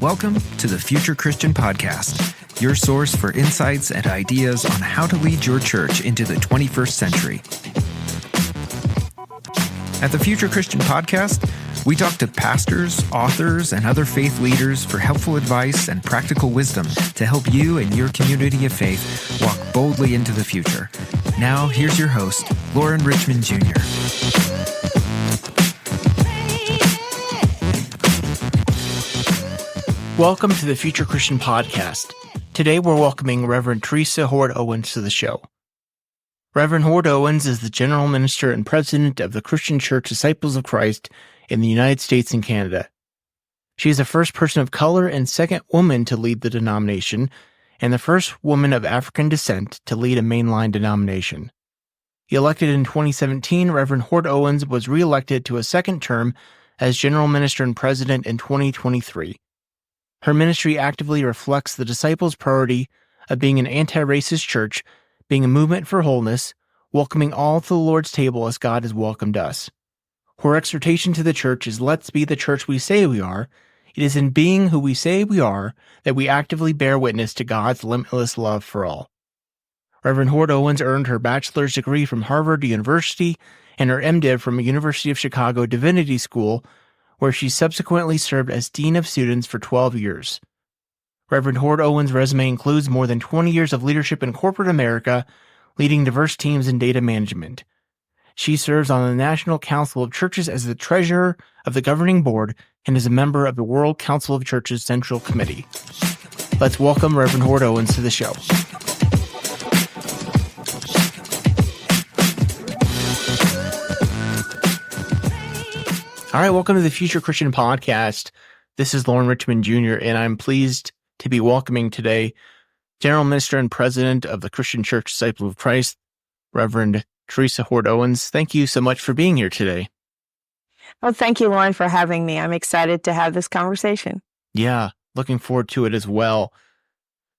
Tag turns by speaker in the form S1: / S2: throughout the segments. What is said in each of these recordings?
S1: Welcome to the Future Christian Podcast, your source for insights and ideas on how to lead your church into the 21st century. At the Future Christian Podcast, we talk to pastors, authors, and other faith leaders for helpful advice and practical wisdom to help you and your community of faith walk boldly into the future. Now, here's your host, Lauren Richmond Jr.
S2: Welcome to the Future Christian Podcast. Today we're welcoming Reverend Teresa Hord Owens to the show. Reverend Hord Owens is the General Minister and President of the Christian Church Disciples of Christ in the United States and Canada. She is the first person of color and second woman to lead the denomination, and the first woman of African descent to lead a mainline denomination. Elected in 2017, Reverend Hord Owens was re-elected to a second term as General Minister and President in 2023. Her ministry actively reflects the disciples' priority of being an anti-racist church, being a movement for wholeness, welcoming all to the Lord's table as God has welcomed us. Her exhortation to the church is, let's be the church we say we are. It is in being who we say we are that we actively bear witness to God's limitless love for all. Reverend Hord Owens earned her bachelor's degree from Harvard University and her MDiv from the University of Chicago Divinity School, where she subsequently served as Dean of Students for 12 years. Reverend Hord Owens' resume includes more than 20 years of leadership in corporate America, leading diverse teams in data management. She serves on the National Council of Churches as the treasurer of the governing board and is a member of the World Council of Churches Central Committee. Let's welcome Reverend Hord Owens to the show. All right, welcome to the Future Christian Podcast. This is Lauren Richmond Jr., and I'm pleased to be welcoming today General Minister and President of the Christian Church Disciples of Christ, Reverend Teresa Hord Owens. Thank you so much for being here today.
S3: Well, thank you, Lauren, for having me. I'm excited to have this conversation.
S2: Yeah, looking forward to it as well.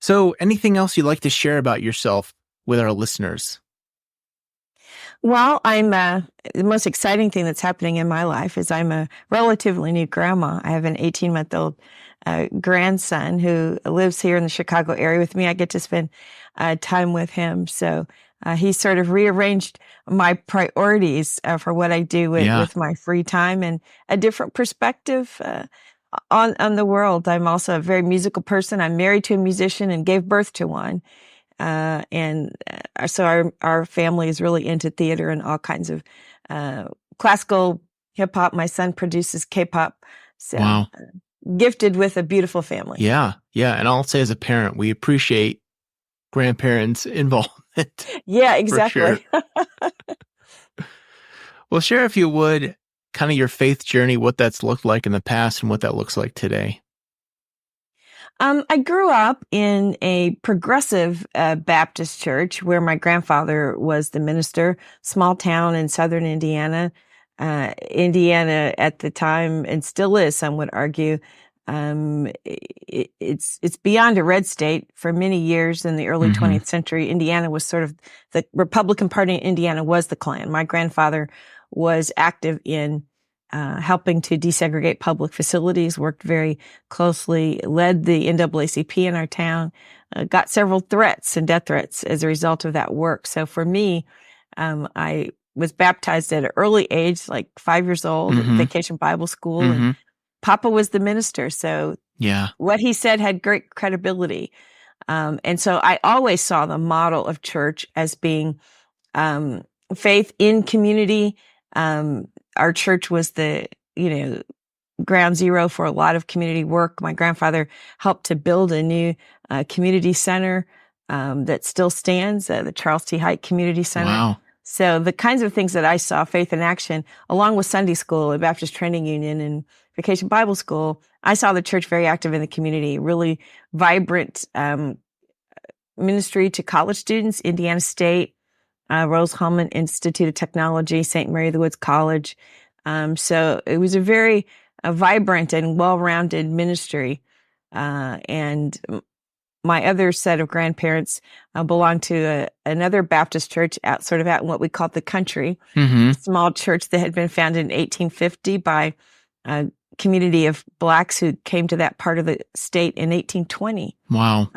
S2: So, anything else you'd like to share about yourself with our listeners?
S3: Well, the most exciting thing that's happening in my life is I'm a relatively new grandma. I have an 18-month-old grandson who lives here in the Chicago area with me. I get to spend time with him. So he sort of rearranged my priorities for what I do with my free time and a different perspective on the world. I'm also a very musical person. I'm married to a musician and gave birth to one. So our family is really into theater and all kinds of classical hip hop. My son produces K-pop. So
S2: wow.
S3: Gifted with a beautiful family.
S2: Yeah. And I'll say as a parent, we appreciate grandparents' involvement.
S3: Yeah, exactly.
S2: Sure. Well, share, if you would, kind of your faith journey, what that's looked like in the past and what that looks like today.
S3: I grew up in a progressive Baptist church where my grandfather was the minister, small town in southern Indiana. Indiana at the time, and still is, some would argue, it's beyond a red state. For many years in the early 20th century, Indiana was sort of, the Republican Party in Indiana was the Klan. My grandfather was active in helping to desegregate public facilities, worked very closely, led the NAACP in our town, got several threats and death threats as a result of that work. So for me, I was baptized at an early age, like 5 years old, at Vacation Bible School, and Papa was the minister. So what he said had great credibility. And so I always saw the model of church as being faith in community. Our church was the, ground zero for a lot of community work. My grandfather helped to build a new community center that still stands, the Charles T. Height Community Center.
S2: Wow.
S3: So the kinds of things that I saw, faith in action, along with Sunday school, a Baptist Training Union, and Vacation Bible School, I saw the church very active in the community, really vibrant ministry to college students, Indiana State, Rose-Hulman Institute of Technology, St. Mary of the Woods College. So it was a very vibrant and well-rounded ministry. And my other set of grandparents belonged to another Baptist church out in what we call the country, a small church that had been founded in 1850 by community of blacks who came to that part of the state in 1820.
S2: Wow.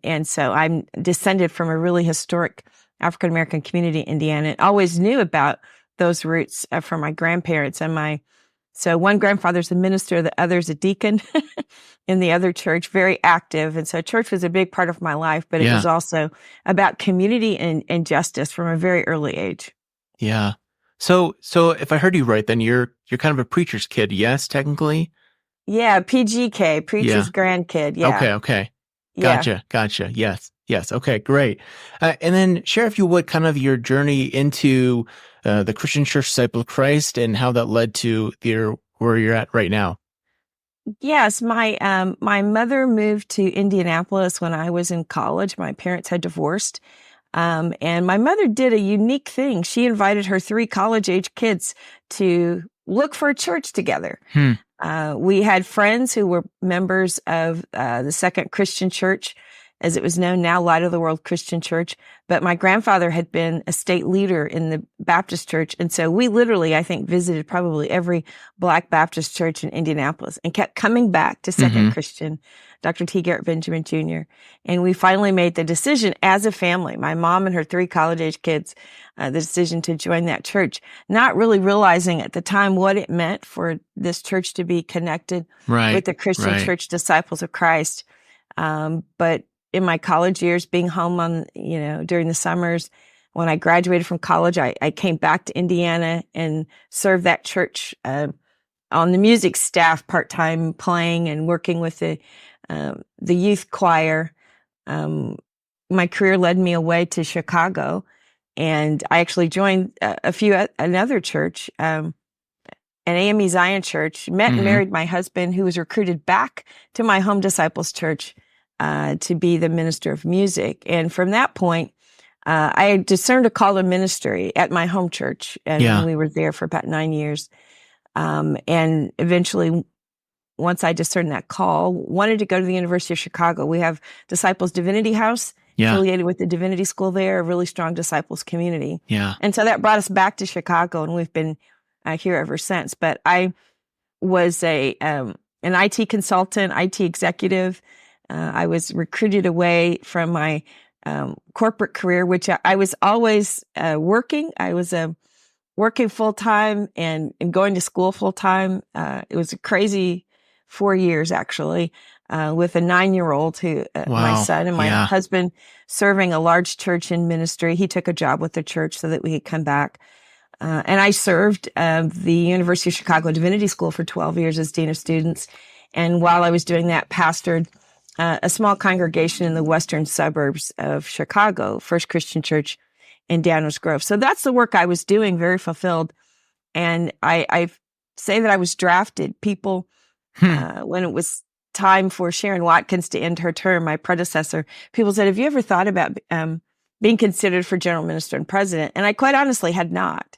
S3: And so I'm descended from a really historic African-American community in Indiana, and always knew about those roots from my grandparents. So one grandfather's a minister, the other's a deacon in the other church, very active. And so church was a big part of my life, but it was also about community and justice from a very early age.
S2: Yeah. So if I heard you right, then you're kind of a preacher's kid, yes, technically?
S3: Yeah, PGK, preacher's grandkid. Yeah.
S2: Okay.
S3: Yeah.
S2: Gotcha. Yes. Okay, great. And then share, if you would, kind of your journey into the Christian Church Disciple of Christ and how that led to where you're at right now.
S3: Yes, my mother moved to Indianapolis when I was in college. My parents had divorced. And my mother did a unique thing. She invited her 3 college-age kids to look for a church together. We had friends who were members of the Second Christian Church, as it was known now, Light of the World Christian Church. But my grandfather had been a state leader in the Baptist church. And so we literally, I think, visited probably every Black Baptist church in Indianapolis and kept coming back to Second Christian, Dr. T. Garrett Benjamin Jr. And we finally made the decision as a family, my mom and her 3 college-age kids, the decision to join that church, not really realizing at the time what it meant for this church to be connected with the Christian Church Disciples of Christ. But in my college years, being home during the summers, when I graduated from college, I came back to Indiana and served that church on the music staff part-time, playing and working with the youth choir. My career led me away to Chicago, and I actually joined another church, an AME Zion church, met and married my husband, who was recruited back to my home disciples church to be the minister of music. And from that point, I discerned a call to ministry at my home church, and we were there for about 9 years. And eventually, once I discerned that call, wanted to go to the University of Chicago. We have Disciples Divinity House, affiliated with the Divinity School there, a really strong disciples community. And so that brought us back to Chicago, and we've been here ever since. But I was an IT consultant, IT executive. I was recruited away from my corporate career, which I was always working. I was working full-time and going to school full-time. It was a crazy 4 years, actually, with a 9-year-old who, my son and my husband, serving a large church in ministry. He took a job with the church so that we could come back. And I served the University of Chicago Divinity School for 12 years as dean of students. And while I was doing that, pastored a small congregation in the western suburbs of Chicago, First Christian Church in Downers Grove. So that's the work I was doing, very fulfilled. And I say that I was drafted. People, when it was time for Sharon Watkins to end her term, my predecessor, people said, have you ever thought about being considered for general minister and president? And I quite honestly had not.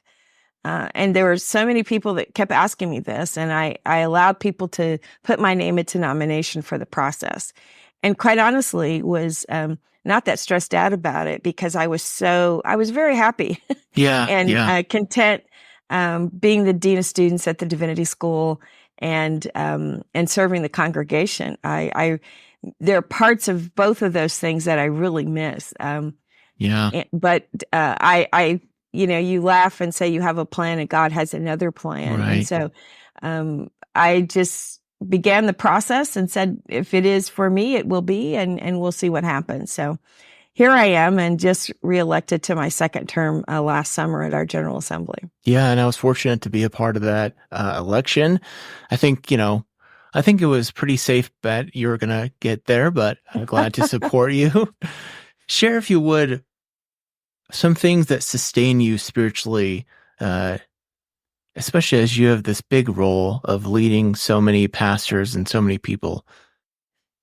S3: And there were so many people that kept asking me this, and I allowed people to put my name into nomination for the process. And quite honestly was not that stressed out about it, because I was very happy and content being the dean of students at the Divinity School and serving the congregation. There are parts of both of those things that I really miss. But you laugh and say you have a plan and God has another plan. And so I just began the process and said, if it is for me, it will be, and we'll see what happens. So here I am, and just reelected to my second term last summer at our General Assembly.
S2: Yeah, and I was fortunate to be a part of that election. I think it was pretty safe bet you were going to get there, but I'm glad to support you. Share, if you would, some things that sustain you spiritually, especially as you have this big role of leading so many pastors and so many people.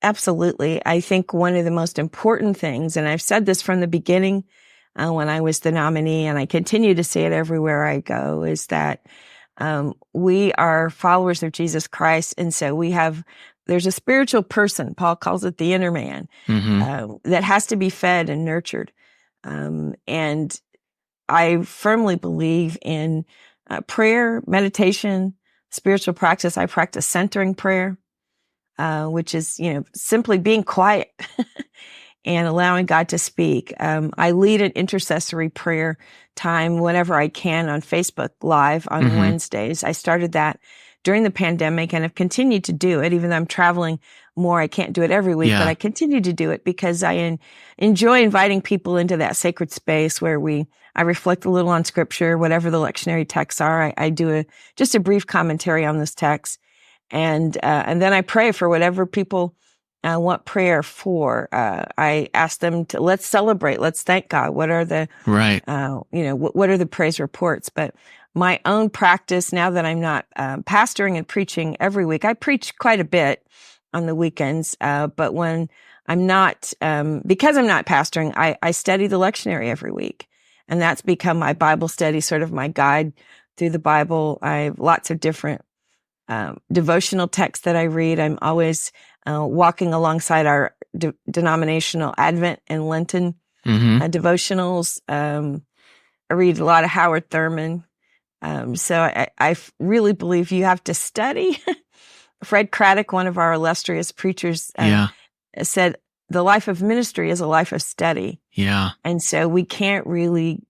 S3: Absolutely. I think one of the most important things, and I've said this from the beginning when I was the nominee, and I continue to say it everywhere I go, is that we are followers of Jesus Christ. And so there's a spiritual person, Paul calls it the inner man, that has to be fed and nurtured. And I firmly believe in prayer, meditation, spiritual practice, I practice centering prayer, which is, simply being quiet and allowing God to speak. I lead an intercessory prayer time whenever I can on Facebook Live on Wednesdays. I started that during the pandemic and have continued to do it, even though I'm traveling more. I can't do it every week, but I continue to do it because I enjoy inviting people into that sacred space where I reflect a little on scripture, whatever the lectionary texts are. I do just a brief commentary on this text. And then I pray for whatever people want prayer for. I ask them to, let's celebrate, let's thank God. What are the, what are the praise reports? But my own practice, now that I'm not pastoring and preaching every week, I preach quite a bit on the weekends. But when I'm not, because I'm not pastoring, I study the lectionary every week. And that's become my Bible study, sort of my guide through the Bible. I have lots of different devotional texts that I read. I'm always walking alongside our denominational Advent and Lenten devotionals. I read a lot of Howard Thurman. So I really believe you have to study. Fred Craddock, one of our illustrious preachers, said the life of ministry is a life of study.
S2: Yeah.
S3: And so we can't really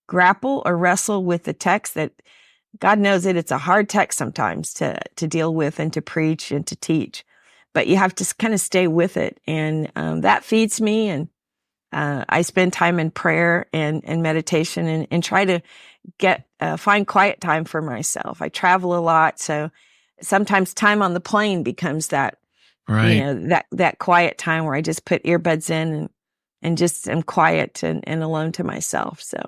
S3: grapple or wrestle with the text that God knows it's a hard text sometimes to deal with and to preach and to teach, but you have to kind of stay with it. And that feeds me. And I spend time in prayer and meditation and try to find quiet time for myself. I travel a lot. So sometimes time on the plane becomes that, that quiet time where I just put earbuds in and just am quiet and alone to myself. So.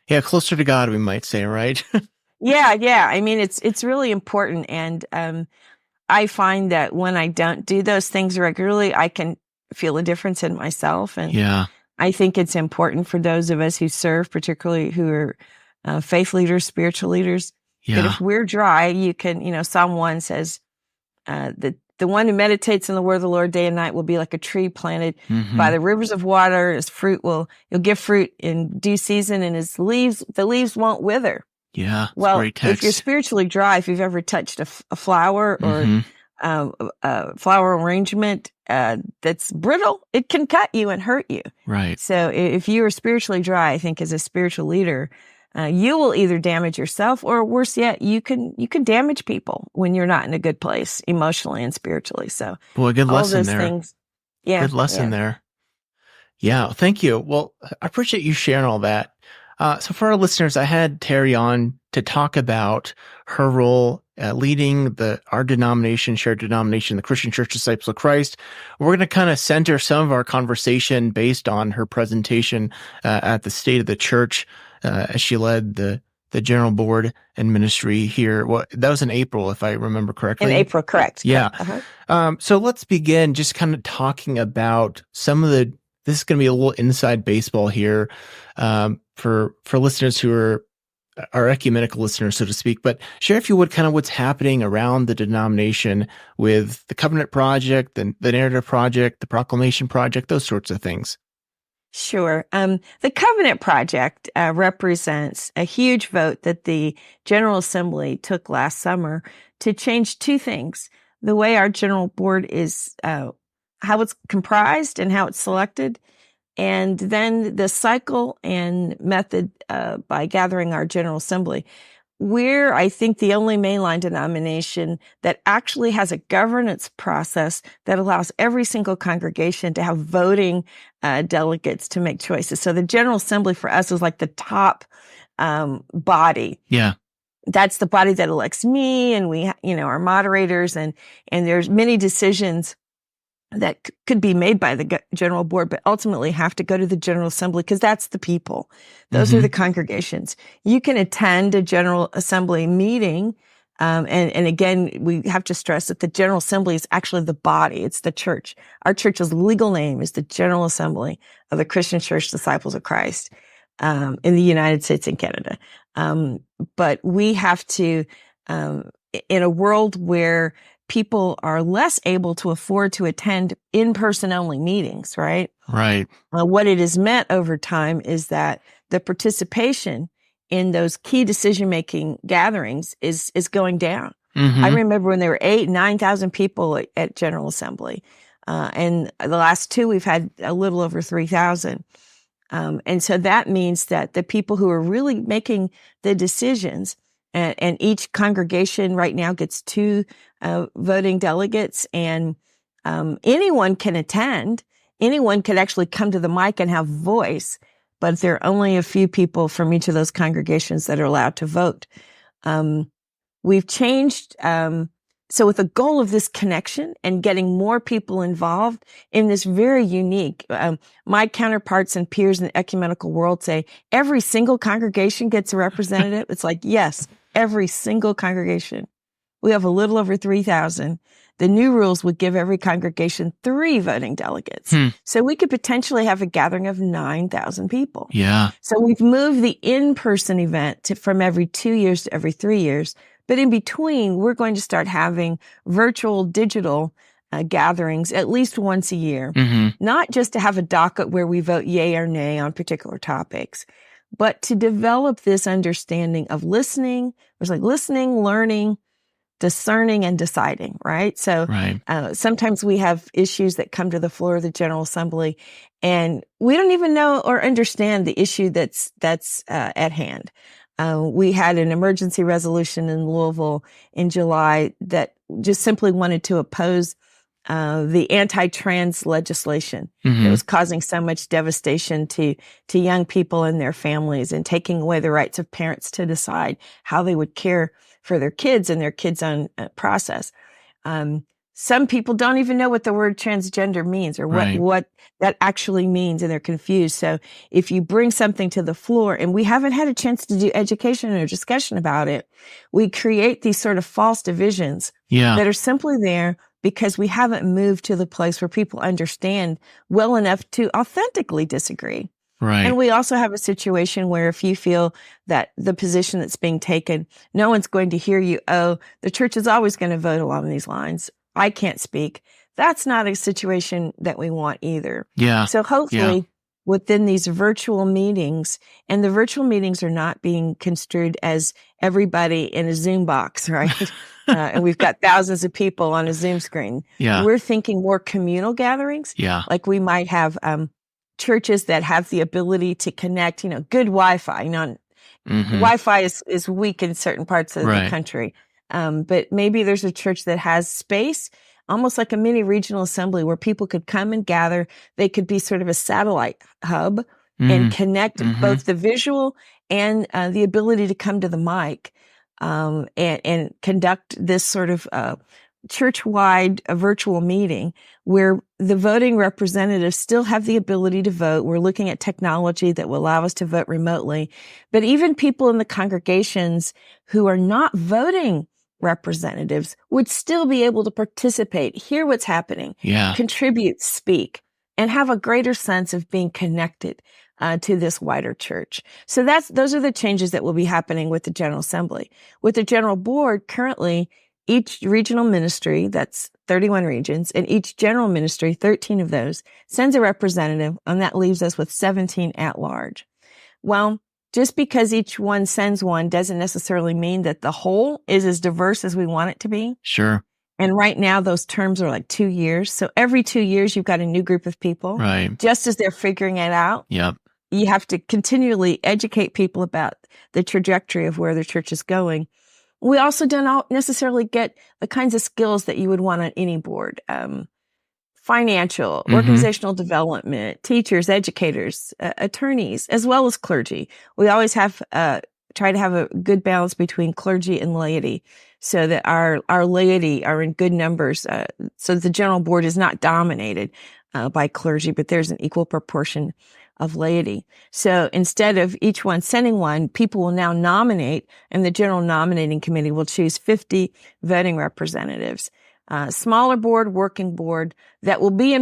S2: Yeah. Closer to God, we might say, right?
S3: Yeah. I mean, it's really important. And I find that when I don't do those things regularly, I can feel a difference in myself. And I think it's important for those of us who serve, particularly who are faith leaders, spiritual leaders, that if we're dry, you can, Psalm 1 says that the one who meditates in the word of the Lord day and night will be like a tree planted by the rivers of water. His you'll give fruit in due season, and the leaves won't wither.
S2: Yeah.
S3: Well, if you're spiritually dry, if you've ever touched a flower or a flower arrangement that's brittle, it can cut you and hurt you.
S2: Right.
S3: So if you are spiritually dry, I think as a spiritual leader, you will either damage yourself, or worse yet, you can damage people when you're not in a good place emotionally and spiritually. So,
S2: boy, good lesson
S3: those
S2: there.
S3: Things, good
S2: lesson there. Yeah, thank you. Well, I appreciate you sharing all that. So for our listeners, I had Terri on to talk about her role leading our denomination, shared denomination, the Christian Church Disciples of Christ. We're going to kind of center some of our conversation based on her presentation at the State of the Church as she led the general board and ministry here. Well, that was in April, if I remember correctly.
S3: In April, correct.
S2: Yeah. So let's begin just kind of talking about some of this is going to be a little inside baseball here for listeners who are ecumenical listeners, so to speak. But share, if you would, kind of what's happening around the denomination with the Covenant Project, the Narrative Project, the Proclamation Project, those sorts of things.
S3: Sure. The Covenant Project represents a huge vote that the General Assembly took last summer to change two things: the way our general board is, how it's comprised and how it's selected, and then the cycle and method by gathering our General Assembly. We're, I think, the only mainline denomination that actually has a governance process that allows every single congregation to have voting delegates to make choices. So the General Assembly for us is like the top body.
S2: Yeah.
S3: That's the body that elects me and we, our moderators, and there's many decisions that could be made by the general board, but ultimately have to go to the General Assembly because that's the people. Those are the congregations. You can attend a General Assembly meeting. And again, we have to stress that the General Assembly is actually the body. It's the church. Our church's legal name is the General Assembly of the Christian Church Disciples of Christ, in the United States and Canada. But we have to, in a world where people are less able to afford to attend in-person only meetings, right?
S2: Right.
S3: What it has meant over time is that the participation in those key decision-making gatherings is going down.
S2: Mm-hmm.
S3: I remember when there were 9,000 people at General Assembly. And the last two, we've had a little over 3,000. And so that means that the people who are really making the decisions, and each congregation right now gets 2 voting delegates, and anyone can attend. Anyone could actually come to the mic and have voice, but there are only a few people from each of those congregations that are allowed to vote. We've changed, so with the goal of this connection and getting more people involved in this very unique, my counterparts and peers in the ecumenical world say every single congregation gets a representative. It's like, yes, every single congregation. We have a little over 3,000. The new rules would give every congregation 3 voting delegates. So we could potentially have a gathering of 9,000 people.
S2: Yeah.
S3: So we've moved the in-person event from every 2 years to every 3 years. But in between, we're going to start having virtual, digital gatherings at least once a year, not just to have a docket where we vote yay or nay on particular topics, but to develop this understanding of listening. There's like listening, learning, discerning, and deciding, right? So sometimes we have issues that come to the floor of the General Assembly, and we don't even know or understand the issue that's at hand. We had an emergency resolution in Louisville in July that just simply wanted to oppose the anti-trans legislation that was causing so much devastation to young people and their families, and taking away the rights of parents to decide how they would care for their kids and their kids' own process. Some people don't even know what the word transgender means, or what that actually means, and they're confused. So if you bring something to the floor, and we haven't had a chance to do education or discussion about it, we create these sort of false divisions that are simply there because we haven't moved to the place where people understand well enough to authentically disagree.
S2: Right.
S3: And we also have a situation where if you feel that the position that's being taken, no one's going to hear you, oh, the church is always going to vote along these lines, I can't speak. That's not a situation that we want either.
S2: Yeah.
S3: So hopefully within these virtual meetings, and the virtual meetings are not being construed as everybody in a Zoom box, right? And we've got thousands of people on a Zoom screen.
S2: Yeah.
S3: We're thinking more communal gatherings.
S2: Yeah.
S3: Like we might have churches that have the ability to connect, good Wi-Fi. Wi-Fi is weak in certain parts of the country. But maybe there's a church that has space, almost like a mini regional assembly, where people could come and gather. They could be sort of a satellite hub and connect both the visual and the ability to come to the mic and conduct this sort of church-wide virtual meeting where the voting representatives still have the ability to vote. We're looking at technology that will allow us to vote remotely. But even people in the congregations who are not voting representatives would still be able to participate, hear what's happening, contribute, speak, and have a greater sense of being connected to this wider church. So those are the changes that will be happening with the General Assembly. With the General Board, currently, each regional ministry, that's 31 regions, and each general ministry, 13 of those, sends a representative, and that leaves us with 17 at large. Well, just because each one sends one doesn't necessarily mean that the whole is as diverse as we want it to be.
S2: Sure.
S3: And right now, those terms are like 2 years. So every 2 years, you've got a new group of people.
S2: Right.
S3: Just as they're figuring it out.
S2: Yep.
S3: You have to continually educate people about the trajectory of where the church is going. We also don't necessarily get the kinds of skills that you would want on any board. Financial, organizational development, teachers, educators, attorneys, as well as clergy. We always have try to have a good balance between clergy and laity so that our laity are in good numbers, so that the general board is not dominated by clergy, but there's an equal proportion of laity. So instead of each one sending one, people will now nominate, and the general nominating committee will choose 50 voting representatives. Smaller board, working board that will be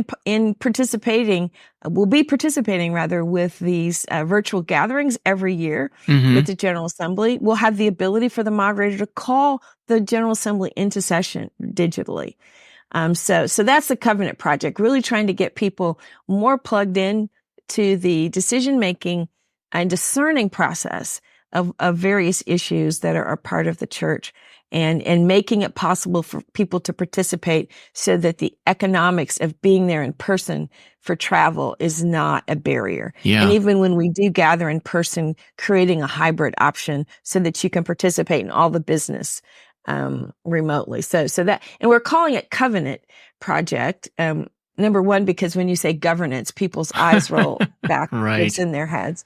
S3: participating with these virtual gatherings every year with the General Assembly. We'll have the ability for the moderator to call the General Assembly into session digitally. So that's the Covenant Project, really trying to get people more plugged in to the decision-making and discerning process of various issues that are part of the church, and making it possible for people to participate so that the economics of being there in person for travel is not a barrier.
S2: Yeah.
S3: And even when we do gather in person, creating a hybrid option so that you can participate in all the business remotely. So that, and we're calling it Covenant Project. Number one, because when you say governance, people's eyes roll backwards
S2: Right.
S3: in their heads.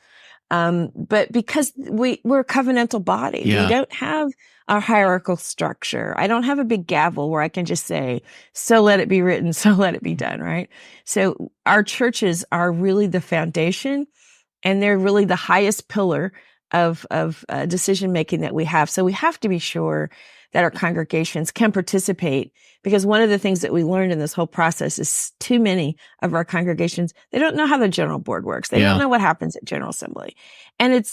S3: But because we're a covenantal body,
S2: Yeah.
S3: we don't have a hierarchical structure. I don't have a big gavel where I can just say, so let it be written, so let it be done, right? So our churches are really the foundation, and they're really the highest pillar of decision making that we have. So we have to be sure that our congregations can participate, because one of the things that we learned in this whole process is too many of our congregations, they don't know how the general board works. They don't know what happens at General Assembly. And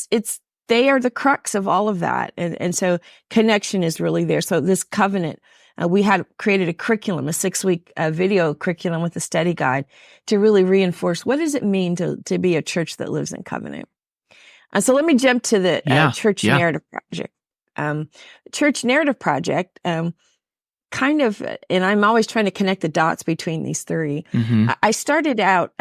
S3: they are the crux of all of that. And so connection is really there. So this covenant, we had created a curriculum, a 6-week video curriculum with a study guide to really reinforce what does it mean to be a church that lives in covenant. So let me jump to the Church Narrative Project. Church Narrative Project, kind of, and I'm always trying to connect the dots between these three.
S2: Mm-hmm.
S3: I started out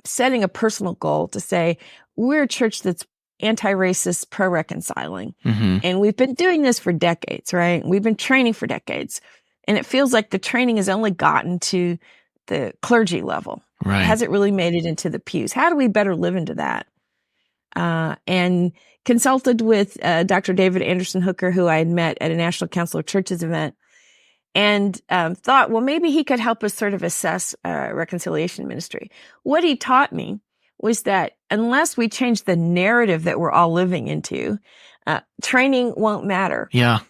S3: setting a personal goal to say, we're a church that's anti-racist, pro-reconciling.
S2: Mm-hmm.
S3: And we've been doing this for decades, right? We've been training for decades. And it feels like the training has only gotten to the clergy level.
S2: Right.
S3: It hasn't really made it into the pews. How do we better live into that? And consulted with Dr. David Anderson Hooker, who I had met at a National Council of Churches event, and thought, well, maybe he could help us sort of assess reconciliation ministry. What he taught me was that unless we change the narrative that we're all living into, training won't matter.
S2: Yeah.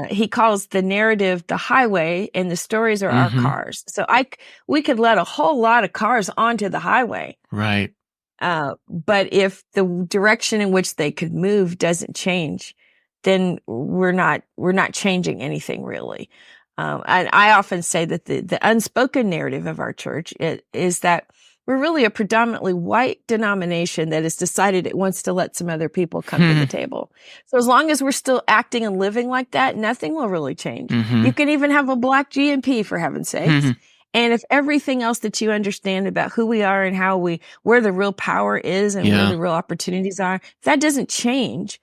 S3: He calls the narrative the highway, and the stories are our cars. So we could let a whole lot of cars onto the highway.
S2: Right.
S3: But if the direction in which they could move doesn't change, then we're not changing anything really. And I often say that the unspoken narrative of our church is that we're really a predominantly white denomination that has decided it wants to let some other people come to the table. So as long as we're still acting and living like that, nothing will really change.
S2: Mm-hmm.
S3: You can even have a black GMP, for heaven's sakes.
S2: Mm-hmm.
S3: And if everything else that you understand about who we are and where the real power is and where the real opportunities are, if that doesn't change,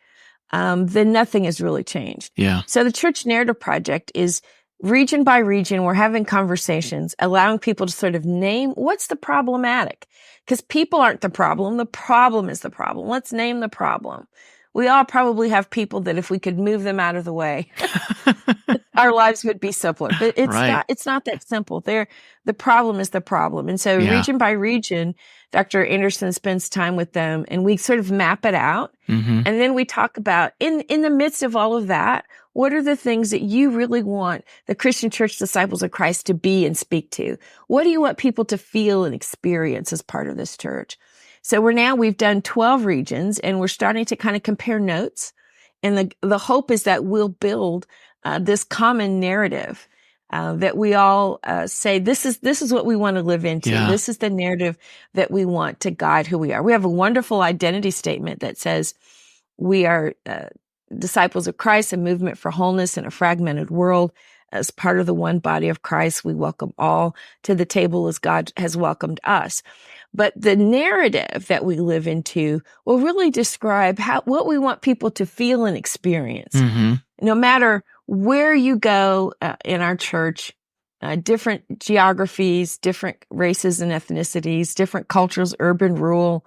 S3: then nothing has really changed.
S2: Yeah.
S3: So the Church Narrative Project is region by region. We're having conversations, allowing people to sort of name what's the problematic, because people aren't the problem. The problem is the problem. Let's name the problem. We all probably have people that if we could move them out of the way, our lives would be simpler. But it's not that simple. The problem is the problem. And so region by region, Dr. Anderson spends time with them, and we sort of map it out.
S2: Mm-hmm.
S3: And then we talk about, in the midst of all of that, what are the things that you really want the Christian Church Disciples of Christ to be and speak to? What do you want people to feel and experience as part of this church? So we've done 12 regions, and we're starting to kind of compare notes. And the hope is that we'll build this common narrative that we all say, this is what we want to live into.
S2: Yeah.
S3: This is the narrative that we want to guide who we are. We have a wonderful identity statement that says we are disciples of Christ, a movement for wholeness in a fragmented world. As part of the one body of Christ, we welcome all to the table as God has welcomed us. But the narrative that we live into will really describe what we want people to feel and experience.
S2: Mm-hmm.
S3: No matter where you go in our church, different geographies, different races and ethnicities, different cultures, urban, rural,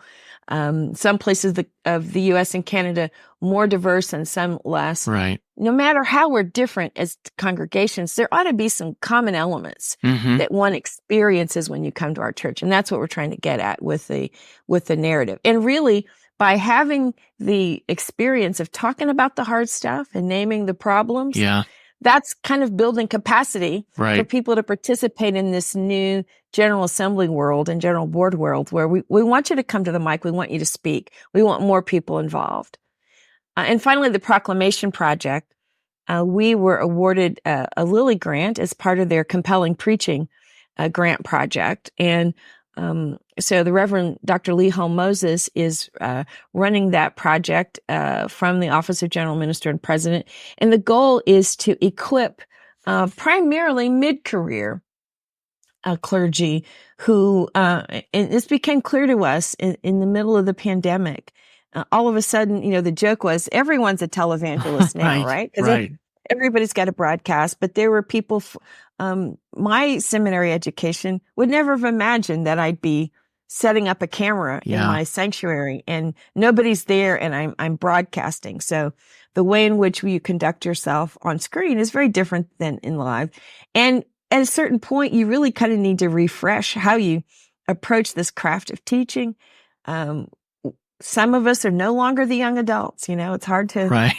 S3: some places of the U.S. and Canada more diverse and some less.
S2: Right.
S3: No matter how we're different as congregations, there ought to be some common elements that one experiences when you come to our church. And that's what we're trying to get at with the narrative. And really, by having the experience of talking about the hard stuff and naming the problems, that's kind of building capacity for people to participate in this new General Assembly world and General Board world where we want you to come to the mic. We want you to speak. We want more people involved. And finally, the Proclamation Project. We were awarded a Lilly grant as part of their compelling preaching grant project. And So the Reverend Dr. Lee Holm Moses is running that project from the Office of General Minister and President. And the goal is to equip primarily mid-career clergy who, and this became clear to us in the middle of the pandemic. All of a sudden, the joke was everyone's a televangelist now, right? Because everybody's got a broadcast, but there were people, my seminary education would never have imagined that I'd be setting up a camera in my sanctuary and nobody's there and I'm broadcasting. So the way in which you conduct yourself on screen is very different than in live. And at a certain point, you really kind of need to refresh how you approach this craft of teaching. Some of us are no longer the young adults, it's hard to,
S2: right.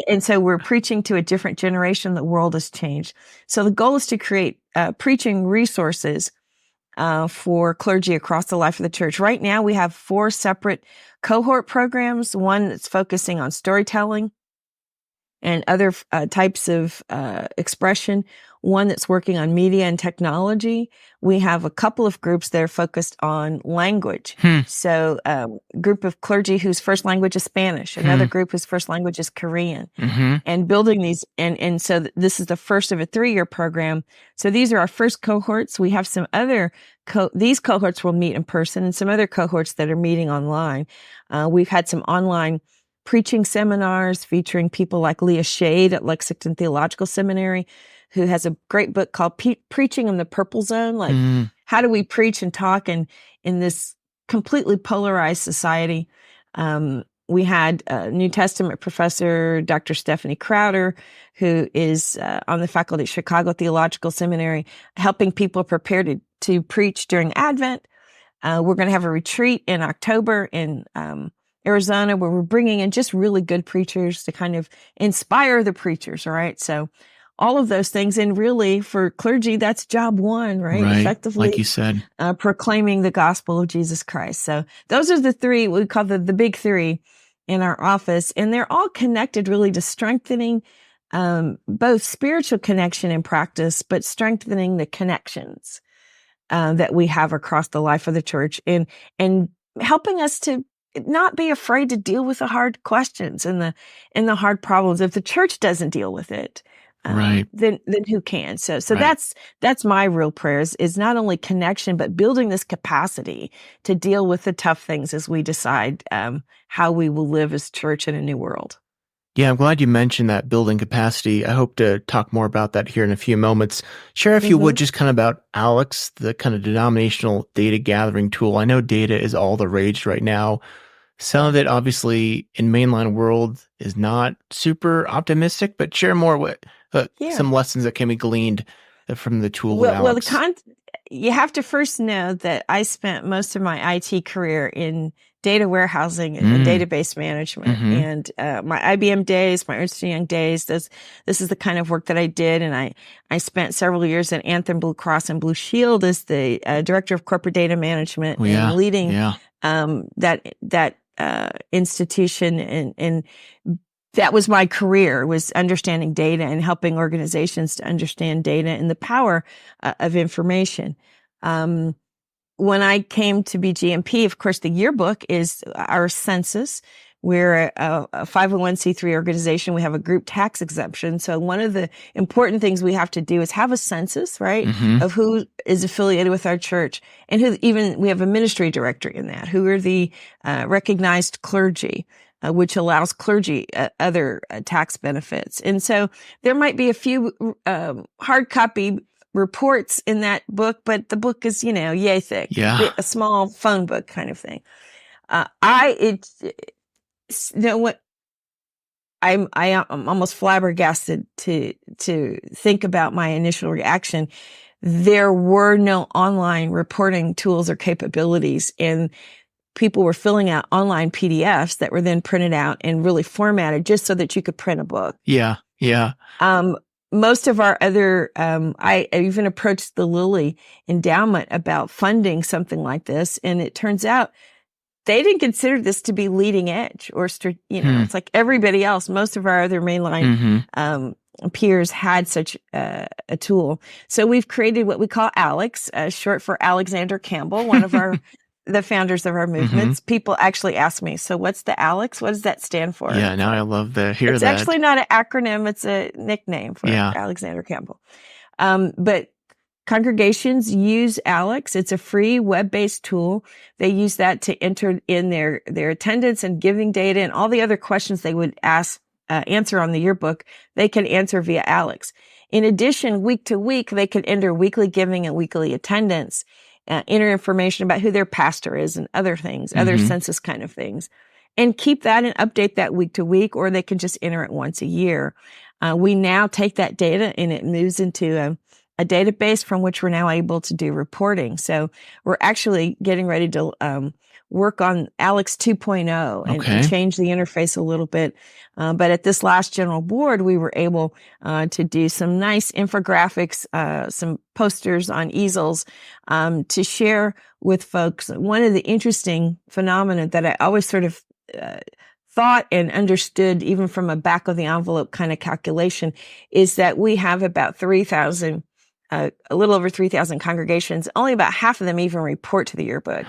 S3: And so we're preaching to a different generation. The world has changed. So the goal is to create preaching resources for clergy across the life of the church. Right now, we have 4 separate cohort programs, one that's focusing on storytelling and other types of expression, one that's working on media and technology. We have a couple of groups that are focused on language. So a group of clergy whose first language is Spanish, another group whose first language is Korean, and building these. And so this is the first of a 3-year program. So these are our first cohorts. We have some other, these cohorts will meet in person and some other cohorts that are meeting online. We've had some online preaching seminars featuring people like Leah Shade at Lexington Theological Seminary, who has a great book called Preaching in the Purple Zone. Like, how do we preach and talk in this completely polarized society? We had a New Testament professor, Dr. Stephanie Crowder, who is on the faculty at Chicago Theological Seminary, helping people prepare to preach during Advent. We're going to have a retreat in October in Arizona, where we're bringing in just really good preachers to kind of inspire the preachers, all right? So all of those things. And really, for clergy, that's job one, right? Effectively,
S2: like you said,
S3: proclaiming the gospel of Jesus Christ. So those are the 3, what we call the big 3 in our office. And they're all connected really to strengthening both spiritual connection and practice, but strengthening the connections that we have across the life of the church and helping us to not be afraid to deal with the hard questions and the hard problems. If the church doesn't deal with it, then who can? So that's my real prayer is not only connection, but building this capacity to deal with the tough things as we decide how we will live as church in a new world.
S2: Yeah, I'm glad you mentioned that building capacity. I hope to talk more about that here in a few moments. Share, if you would, just kind of about Alex, the kind of denominational data gathering tool. I know data is all the rage right now. Some of it, obviously, in mainline world is not super optimistic, but share more with some lessons that can be gleaned from the tool with Alex.
S3: You have to first know that I spent most of my IT career in data warehousing and database management. And my IBM days, my Ernst & Young days, this is the kind of work that I did. And I spent several years at Anthem Blue Cross and Blue Shield as the director of corporate data management and leading that institution. And that was my career, was understanding data and helping organizations to understand data and the power of information. When I came to be GMP, of course, the yearbook is our census. We're a 501c3 organization. We have a group tax exemption. So one of the important things we have to do is have a census, right, of who is affiliated with our church and we have a ministry directory in that, who are the recognized clergy, which allows clergy other tax benefits. And so there might be a few hard copy reports in that book, but the book is, yay thick.
S2: Yeah.
S3: A small phone book kind of thing. I'm almost flabbergasted to think about my initial reaction. There were no online reporting tools or capabilities, and people were filling out online PDFs that were then printed out and really formatted just so that you could print a book.
S2: Yeah.
S3: Most of our other, I even approached the Lilly Endowment about funding something like this, and it turns out they didn't consider this to be leading edge or, it's like everybody else. Most of our other mainline peers had such a tool. So we've created what we call Alex, short for Alexander Campbell, one of our the founders of our movements. People actually ask me, so what's the ALEX? What does that stand for?
S2: Yeah, now I love to hear
S3: it's
S2: that.
S3: It's actually not an acronym. It's a nickname for Alexander Campbell. But congregations use ALEX. It's a free web-based tool. They use that to enter in their attendance and giving data and all the other questions they would answer on the yearbook. They can answer via ALEX. In addition, week to week, they can enter weekly giving and weekly attendance, enter information about who their pastor is and other things, other census kind of things, and keep that and update that week to week, or they can just enter it once a year. We now take that data and it moves into a database from which we're now able to do reporting. So we're actually getting ready to work on ALEX 2.0 and change the interface a little bit. But at this last general board, we were able to do some nice infographics, some posters on easels to share with folks. One of the interesting phenomena that I always sort of thought and understood, even from a back of the envelope kind of calculation, is that we have about 3,000, a little over 3,000 congregations. Only about half of them even report to the yearbook.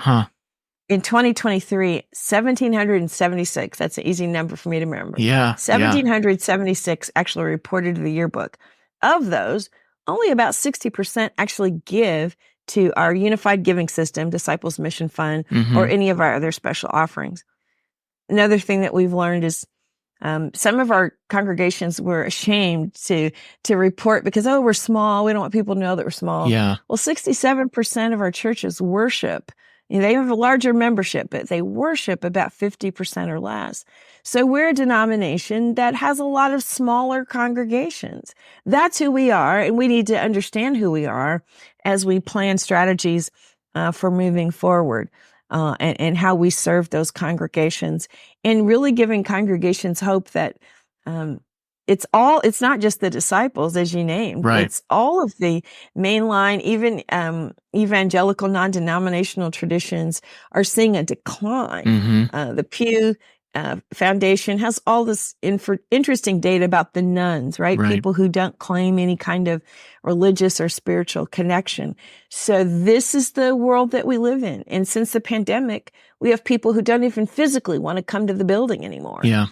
S3: In 2023, 1,776, that's an easy number for me to remember. 1,776 actually reported to the yearbook. Of those, only about 60% actually give to our unified giving system, Disciples Mission Fund, or any of our other special offerings. Another thing that we've learned is some of our congregations were ashamed to report because, we're small. We don't want people to know that we're small.
S2: Yeah.
S3: Well, 67% of our churches worship. They have a larger membership, but they worship about 50% or less. So we're a denomination that has a lot of smaller congregations. That's who we are, and we need to understand who we are as we plan strategies for moving forward. And how we serve those congregations, and really giving congregations hope that it's not just the disciples, as you named.
S2: Right.
S3: It's all of the mainline, even evangelical, non-denominational traditions are seeing a decline. The Pew Foundation has all this interesting data about the nuns, right? People who don't claim any kind of religious or spiritual connection. So this is the world that we live in. And since the pandemic, we have people who don't even physically want to come to the building anymore.
S2: Yeah.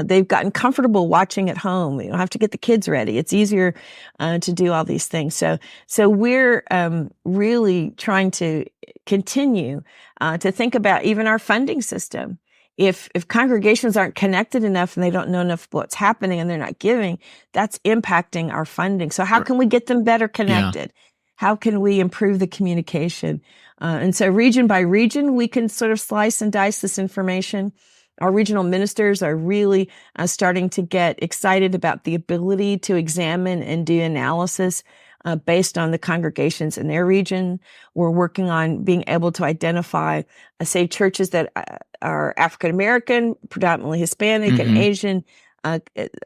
S3: They've gotten comfortable watching at home. You don't have to get the kids ready. It's easier to do all these things. So we're really trying to continue to think about even our funding system. If congregations aren't connected enough and they don't know enough what's happening and they're not giving, that's impacting our funding. So how can we get them better connected? How can we improve the communication? And so region by region, we can sort of slice and dice this information. Our regional ministers are really starting to get excited about the ability to examine and do analysis based on the congregations in their region. We're working on being able to identify, say, churches that are African American, predominantly Hispanic and Asian, a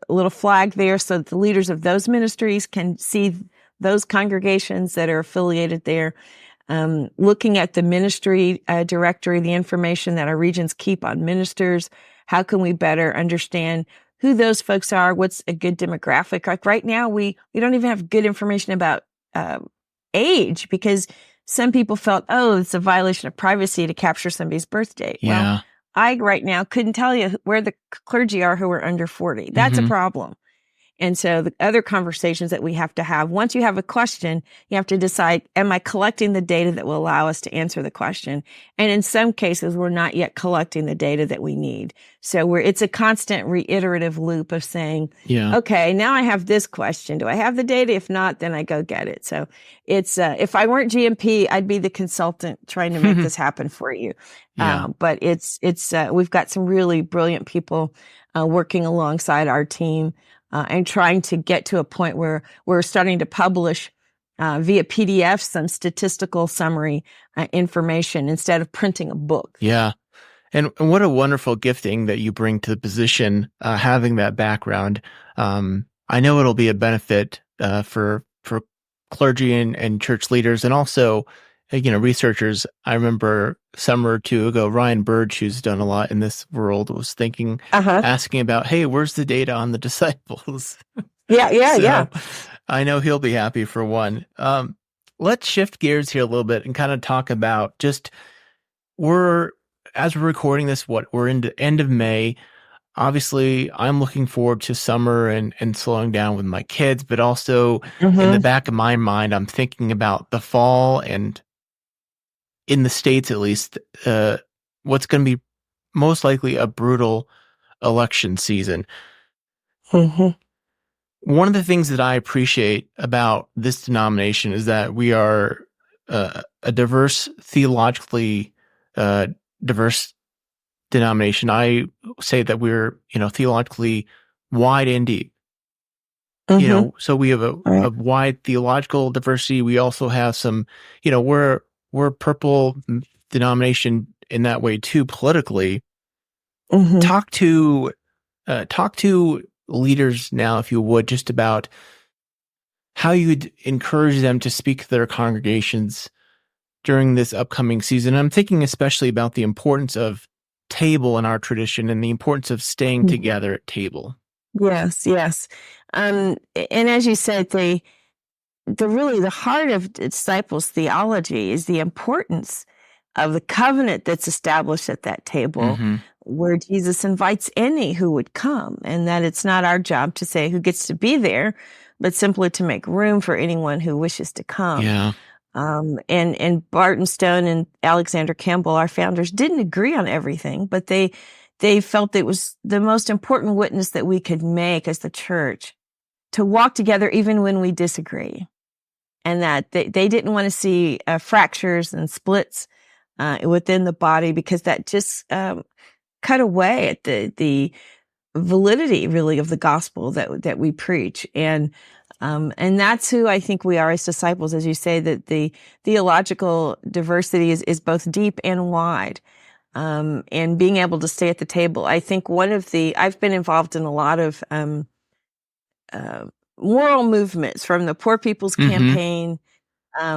S3: little flag there so that the leaders of those ministries can see those congregations that are affiliated there. Looking at the ministry directory, the information that our regions keep on ministers. How can we better understand who those folks are? What's a good demographic? Like right now, we don't even have good information about age because some people felt, it's a violation of privacy to capture somebody's birth date.
S2: Yeah.
S3: Well, I right now couldn't tell you where the clergy are who are under 40. That's a problem. And so the other conversations that we have to have, once you have a question, you have to decide, am I collecting the data that will allow us to answer the question? And in some cases, we're not yet collecting the data that we need. So it's a constant reiterative loop of saying, okay, now I have this question. Do I have the data? If not, then I go get it. So it's, if I weren't GMP, I'd be the consultant trying to make this happen for you. But we've got some really brilliant people working alongside our team. And trying to get to a point where we're starting to publish via PDF some statistical summary information instead of printing a book.
S2: Yeah. And what a wonderful gifting that you bring to the position, having that background. I know it'll be a benefit for clergy and church leaders and also researchers. I remember a summer or two ago, Ryan Burge, who's done a lot in this world, was asking about, hey, where's the data on the disciples?
S3: Yeah.
S2: I know he'll be happy for one. Let's shift gears here a little bit and kind of talk about just as we're recording this, we're in the end of May. Obviously, I'm looking forward to summer and slowing down with my kids, but also in the back of my mind, I'm thinking about the fall and, in the States at least, what's going to be most likely a brutal election season. One of the things that I appreciate about this denomination is that we are a diverse, theologically diverse denomination. I say that we're, theologically wide and deep. So we have a wide theological diversity. We also have some, we're a purple denomination in that way too, politically. Talk to leaders now, if you would, just about how you'd encourage them to speak to their congregations during this upcoming season. I'm thinking especially about the importance of table in our tradition and the importance of staying together at table.
S3: Yes. And as you said, the heart of disciples' theology is the importance of the covenant that's established at that table, where Jesus invites any who would come, and that it's not our job to say who gets to be there, but simply to make room for anyone who wishes to come.
S2: Yeah.
S3: And Barton Stone and Alexander Campbell, our founders, didn't agree on everything, but they felt it was the most important witness that we could make as the church, to walk together even when we disagree. And that they didn't want to see fractures and splits within the body, because that just cut away at the validity, really, of the gospel that we preach. And that's who I think we are as disciples, as you say, that the theological diversity is both deep and wide. And being able to stay at the table. I think I've been involved in a lot of moral movements, from the Poor People's Campaign,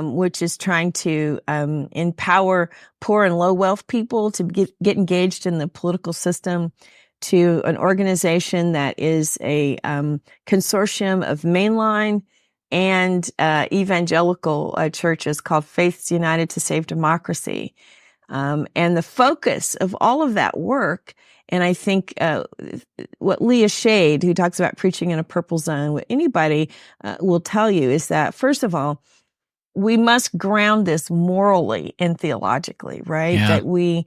S3: which is trying to empower poor and low wealth people to get engaged in the political system, to an organization that is a consortium of mainline and evangelical churches called Faiths United to Save Democracy. And the focus of all of that work, and I think what Leah Shade, who talks about preaching in a purple zone, what anybody will tell you is that, first of all, we must ground this morally and theologically, right?
S2: Yeah.
S3: That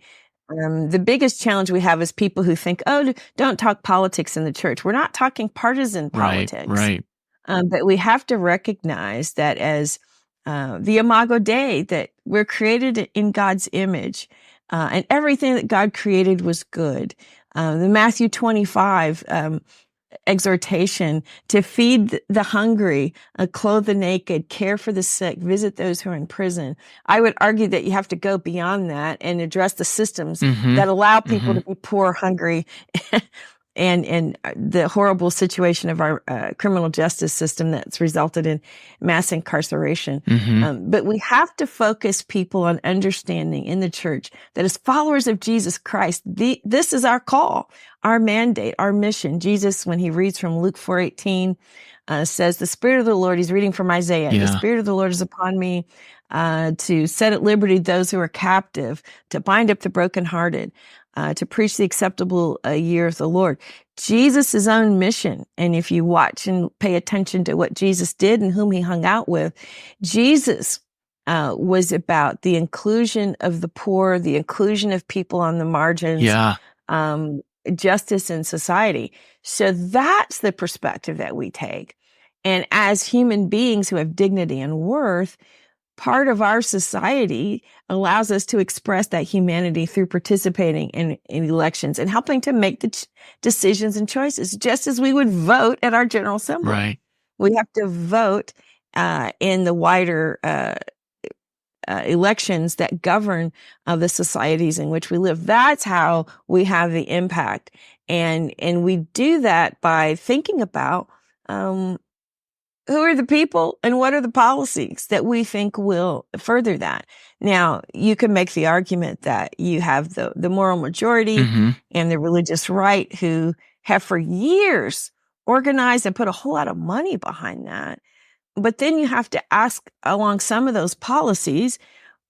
S3: the biggest challenge we have is people who think, oh, don't talk politics in the church. We're not talking partisan politics.
S2: Right.
S3: But we have to recognize that as the Imago Dei, that we're created in God's image, and everything that God created was good. The Matthew 25 exhortation to feed the hungry, clothe the naked, care for the sick, visit those who are in prison. I would argue that you have to go beyond that and address the systems that allow people to be poor, hungry, and the horrible situation of our criminal justice system that's resulted in mass incarceration. But we have to focus people on understanding in the church that as followers of Jesus Christ, this is our call, our mandate, our mission. Jesus, when he reads from Luke 4:18, says, the Spirit of the Lord, he's reading from Isaiah, the Spirit of the Lord is upon me to set at liberty those who are captive, to bind up the brokenhearted, to preach the acceptable year of the Lord. Jesus' own mission, and if you watch and pay attention to what Jesus did and whom he hung out with, Jesus was about the inclusion of the poor, the inclusion of people on the margins, justice in society. So that's the perspective that we take. And as human beings who have dignity and worth, part of our society allows us to express that humanity through participating in elections and helping to make the decisions and choices, just as we would vote at our General Assembly.
S2: Right.
S3: We have to vote in the wider elections that govern the societies in which we live. That's how we have the impact. And we do that by thinking about who are the people and what are the policies that we think will further that. Now, you can make the argument that you have the moral majority and the religious right who have for years organized and put a whole lot of money behind that. But then you have to ask, along some of those policies,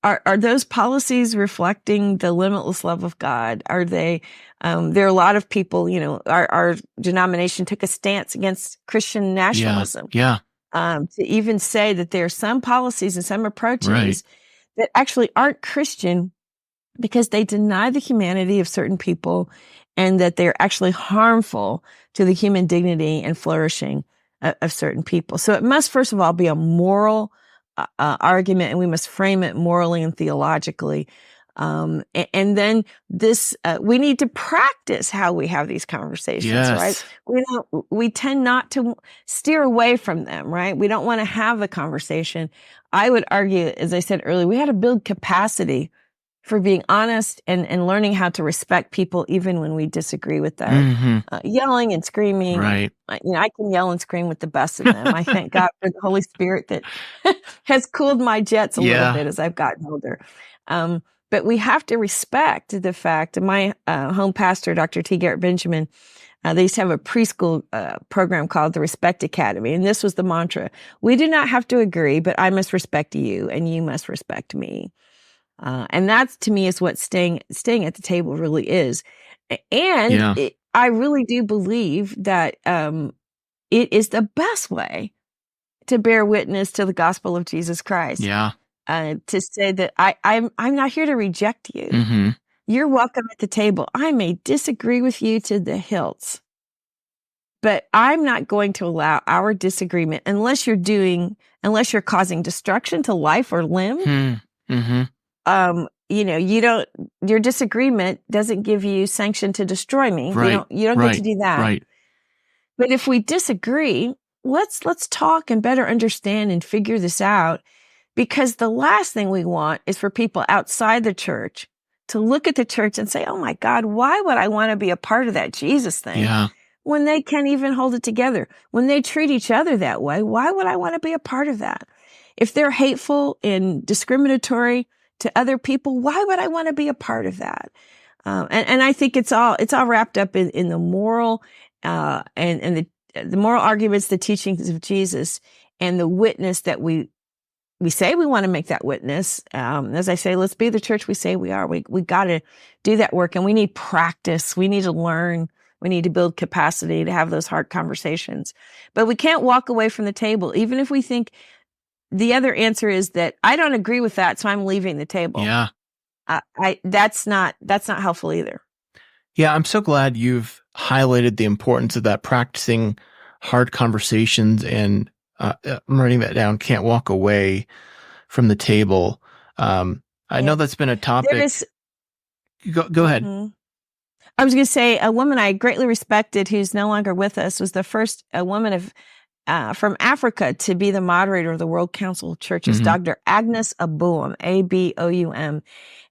S3: Are those policies reflecting the limitless love of God? Are they, there are a lot of people, our denomination took a stance against Christian nationalism.
S2: Yeah.
S3: To even say that there are some policies and some approaches that actually aren't Christian because they deny the humanity of certain people and that they're actually harmful to the human dignity and flourishing of certain people. So it must, first of all, be a moral argument, and we must frame it morally and theologically. And then we need to practice how we have these conversations, right? We tend not to steer away from them, right? We don't want to have the conversation. I would argue, as I said earlier, we had to build capacity for being honest and learning how to respect people even when we disagree with them. Yelling and screaming.
S2: Right.
S3: I can yell and scream with the best of them. I thank God for the Holy Spirit that has cooled my jets a little bit as I've gotten older. But we have to respect the fact, my home pastor, Dr. T. Garrett Benjamin, they used to have a preschool program called the Respect Academy. And this was the mantra: we do not have to agree, but I must respect you and you must respect me. And that, to me, is what staying at the table really is. And I really do believe that it is the best way to bear witness to the gospel of Jesus Christ. To say that I'm not here to reject you. You're welcome at the table. I may disagree with you to the hilts, but I'm not going to allow our disagreement unless you're causing destruction to life or limb. Your disagreement doesn't give you sanction to destroy me. You don't get to do that.
S2: Right.
S3: But if we disagree, let's talk and better understand and figure this out, because the last thing we want is for people outside the church to look at the church and say, oh my God, why would I want to be a part of that Jesus thing? When they can't even hold it together, when they treat each other that way, why would I want to be a part of that? If they're hateful and discriminatory to other people, why would I want to be a part of that? And I think it's all wrapped up in the moral, and the moral arguments, the teachings of Jesus, and the witness that we say we want to make that witness. As I say, let's be the church we say we are. We got to do that work, and we need practice. We need to learn. We need to build capacity to have those hard conversations. But we can't walk away from the table, even if we think the other answer is that I don't agree with that, so I'm leaving the table. That's not helpful either.
S2: Yeah, I'm so glad you've highlighted the importance of that, practicing hard conversations, and I'm writing that down. Can't walk away from the table. I know that's been a topic. Go ahead.
S3: I was going to say, a woman I greatly respected who's no longer with us was the first woman from Africa to be the moderator of the World Council of Churches, Dr. Agnes Aboum, Aboum.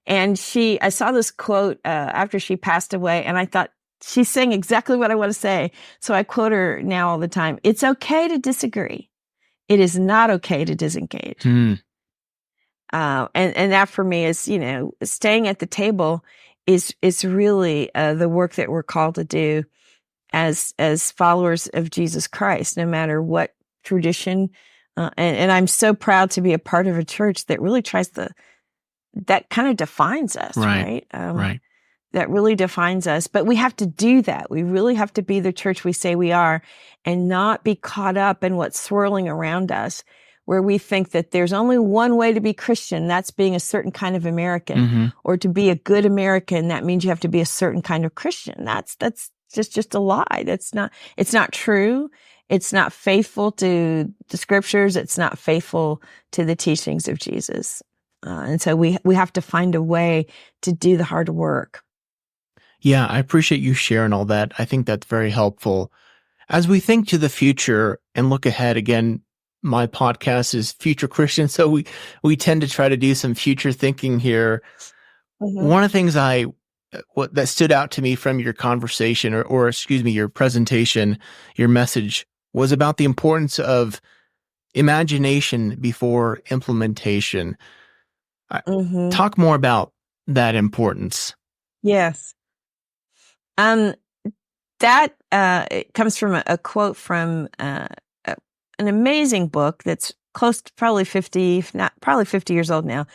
S3: And I saw this quote after she passed away, and I thought, she's saying exactly what I want to say. So I quote her now all the time. It's okay to disagree. It is not okay to disengage. And that for me is, staying at the table is really the work that we're called to do as followers of Jesus Christ, no matter what tradition. And I'm so proud to be a part of a church that really that kind of defines us, right? That really defines us. But we have to do that. We really have to be the church we say we are, and not be caught up in what's swirling around us, where we think that there's only one way to be Christian. That's being a certain kind of American, or to be a good American. That means you have to be a certain kind of Christian. That's just a lie. It's not true. It's not faithful to the scriptures. It's not faithful to the teachings of Jesus. And so we have to find a way to do the hard work.
S2: Yeah, I appreciate you sharing all that. I think that's very helpful. As we think to the future and look ahead, again, my podcast is Future Christian, so we tend to try to do some future thinking here. One of the things that stood out to me from your conversation, or excuse me, your presentation, your message, was about the importance of imagination before implementation. Talk more about that importance.
S3: Yes. That it comes from a quote from an amazing book that's close to probably 50, if not probably 50 years old now.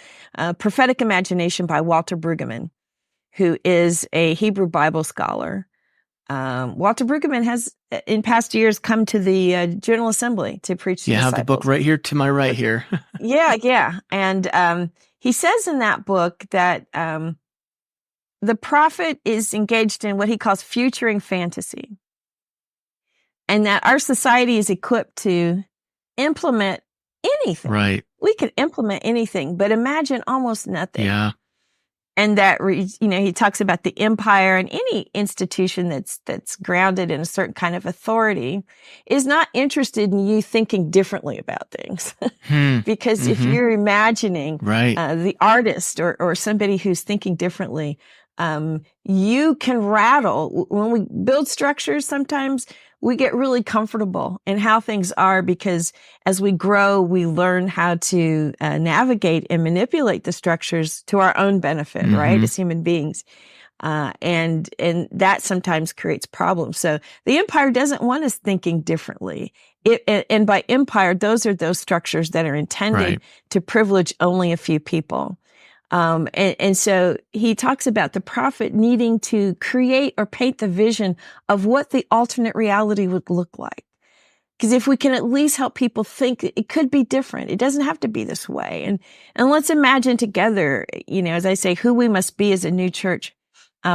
S3: Prophetic Imagination by Walter Brueggemann, who is a Hebrew Bible scholar. Walter Brueggemann has, in past years, come to the General Assembly to preach to
S2: You
S3: disciples.
S2: have the book right here to my right here.
S3: Yeah. And he says in that book that the prophet is engaged in what he calls futuring fantasy, and that our society is equipped to implement anything.
S2: Right.
S3: We can implement anything, but imagine almost nothing.
S2: Yeah.
S3: And that, he talks about the empire, and any institution that's grounded in a certain kind of authority is not interested in you thinking differently about things. Because if you're imagining the artist or somebody who's thinking differently, you can rattle. When we build structures, sometimes we get really comfortable in how things are, because as we grow, we learn how to navigate and manipulate the structures to our own benefit, right, as human beings. And that sometimes creates problems. So the empire doesn't want us thinking differently. And by empire, those are those structures that are intended to privilege only a few people. And so he talks about the prophet needing to create or paint the vision of what the alternate reality would look like. Because if we can at least help people think it could be different, it doesn't have to be this way. And let's imagine together, as I say, who we must be as a new church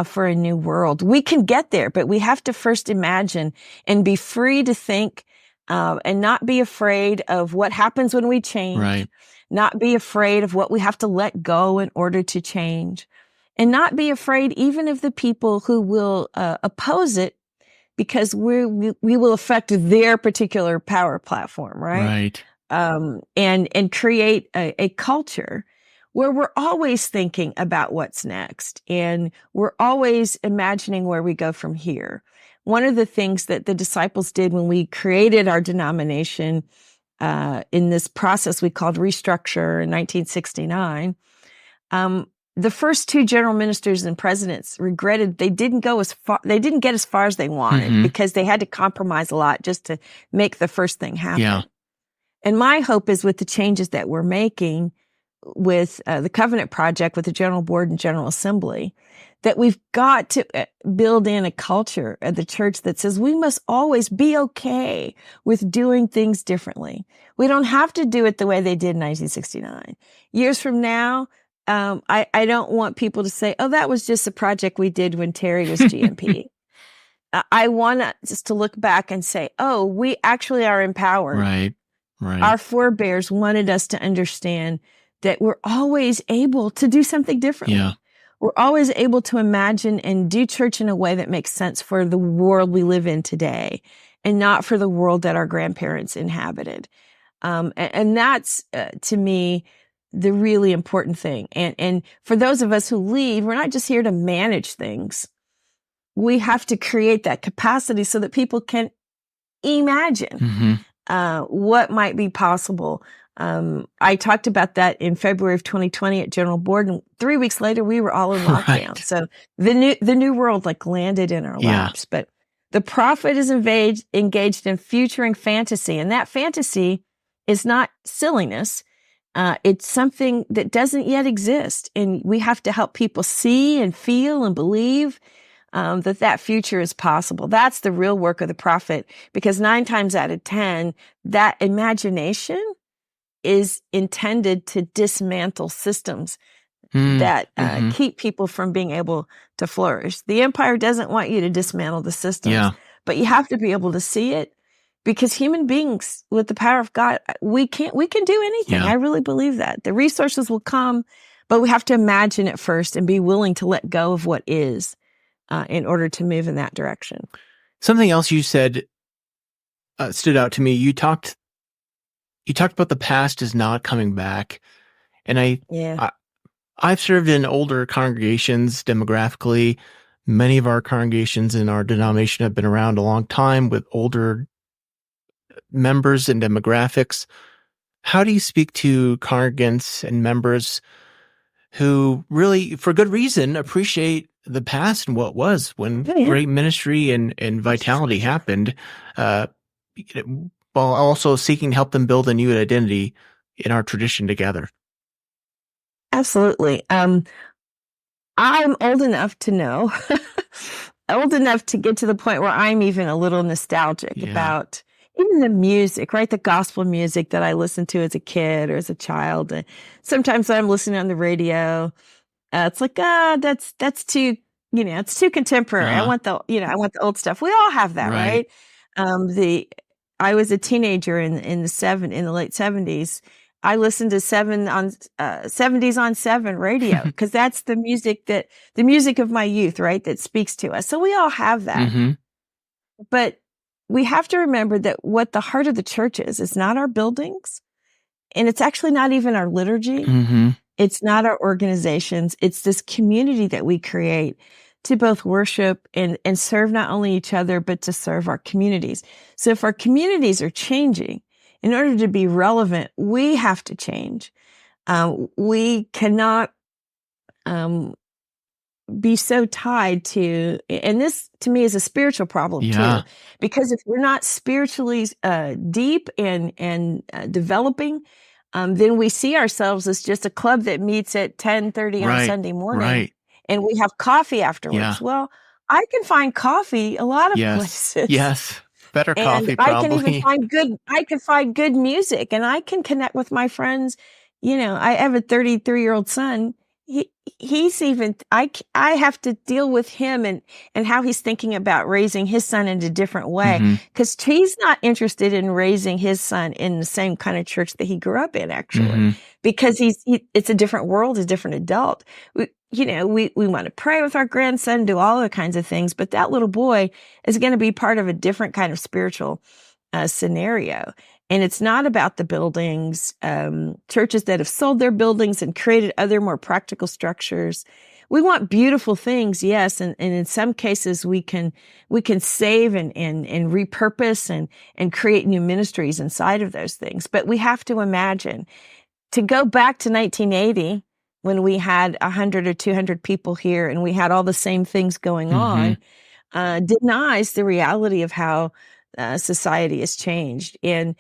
S3: for a new world. We can get there, but we have to first imagine and be free to think and not be afraid of what happens when we change.
S2: Right.
S3: Not be afraid of what we have to let go in order to change, and not be afraid even of the people who will oppose it, because we will affect their particular power platform, right? And create a culture where we're always thinking about what's next, and we're always imagining where we go from here. One of the things that the disciples did when we created our denomination, in this process we called restructure in 1969, the first two general ministers and presidents regretted they didn't get as far as they wanted, because they had to compromise a lot just to make the first thing happen.
S2: Yeah.
S3: And my hope is, with the changes that we're making with the Covenant Project, with the General Board and General Assembly, that we've got to build in a culture at the church that says we must always be okay with doing things differently. We don't have to do it the way they did in 1969. Years from now, I don't want people to say, oh, that was just a project we did when Terry was GMP. I want us to look back and say, oh, we actually are empowered.
S2: Right.
S3: Our forebears wanted us to understand that we're always able to do something differently.
S2: Yeah.
S3: We're always able to imagine and do church in a way that makes sense for the world we live in today, and not for the world that our grandparents inhabited. And that's, to me, the really important thing. And for those of us who lead, we're not just here to manage things. We have to create that capacity so that people can imagine what might be possible. I talked about that in February of 2020 at General Board, and 3 weeks later we were all in lockdown. So the new world landed in our laps. But the prophet is engaged in futuring fantasy, and that fantasy is not silliness. It's something that doesn't yet exist, and we have to help people see and feel and believe that future is possible. That's the real work of the prophet, because 9 times out of 10, that imagination is intended to dismantle systems that keep people from being able to flourish. The empire doesn't want you to dismantle the systems, but you have to be able to see it, because human beings, with the power of God, we can do anything. I really believe that. The resources will come, but we have to imagine it first and be willing to let go of what is in order to move in that direction.
S2: Something else you said stood out to me. You talked about the past is not coming back. And I've served in older congregations demographically. Many of our congregations in our denomination have been around a long time with older members and demographics. How do you speak to congregants and members who really, for good reason, appreciate the past and what was when great ministry and vitality happened? while also seeking to help them build a new identity in our tradition together.
S3: Absolutely. I'm old enough to know, old enough to get to the point where I'm even a little nostalgic about even the music, right? The gospel music that I listened to as a kid or as a child. Sometimes when I'm listening on the radio, it's like, that's too, it's too contemporary. I want I want the old stuff. We all have that, right? I was a teenager in the late 70s. I listened to 70s on 7 radio because that's the music of my youth, right? That speaks to us. So we all have that.
S2: Mm-hmm.
S3: But we have to remember that what the heart of the church is not our buildings, and it's actually not even our liturgy.
S2: Mm-hmm.
S3: It's not our organizations. It's this community that we create to both worship and serve not only each other, but to serve our communities. So if our communities are changing, in order to be relevant, we have to change. We cannot be so tied to, and this to me is a spiritual problem too, because if we're not spiritually deep and developing, then we see ourselves as just a club that meets at 10:30 on Sunday morning, and we have coffee afterwards. Well, I can find coffee a lot of places.
S2: Yes. Better coffee,
S3: and
S2: probably.
S3: I can find good music, and I can connect with my friends. I have a 33-year-old son. I have to deal with him and how he's thinking about raising his son in a different way, because he's not interested in raising his son in the same kind of church that he grew up in, actually, because it's a different world, a different adult. We want to pray with our grandson, do all the kinds of things, but that little boy is going to be part of a different kind of spiritual scenario. And it's not about the buildings, churches that have sold their buildings and created other more practical structures. We want beautiful things, yes. And in some cases we can save and repurpose and create new ministries inside of those things. But we have to imagine, to go back to 1980, when we had 100 or 200 people here and we had all the same things going on, denies the reality of how society has changed. And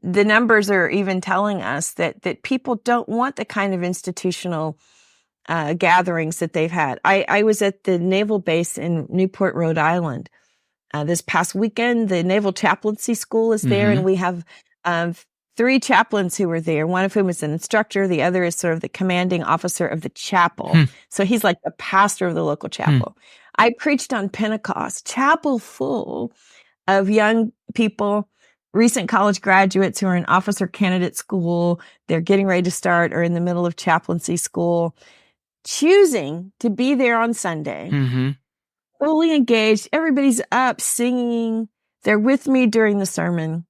S3: the numbers are even telling us that people don't want the kind of institutional gatherings that they've had. I was at the naval base in Newport, Rhode Island this past weekend. The Naval Chaplaincy School is there, and we have 3 chaplains who were there, one of whom is an instructor. The other is sort of the commanding officer of the chapel. So he's like the pastor of the local chapel. I preached on Pentecost, chapel full of young people, recent college graduates who are in officer candidate school. They're getting ready to start or in the middle of chaplaincy school, choosing to be there on Sunday, fully engaged. Everybody's up singing. They're with me during the sermon.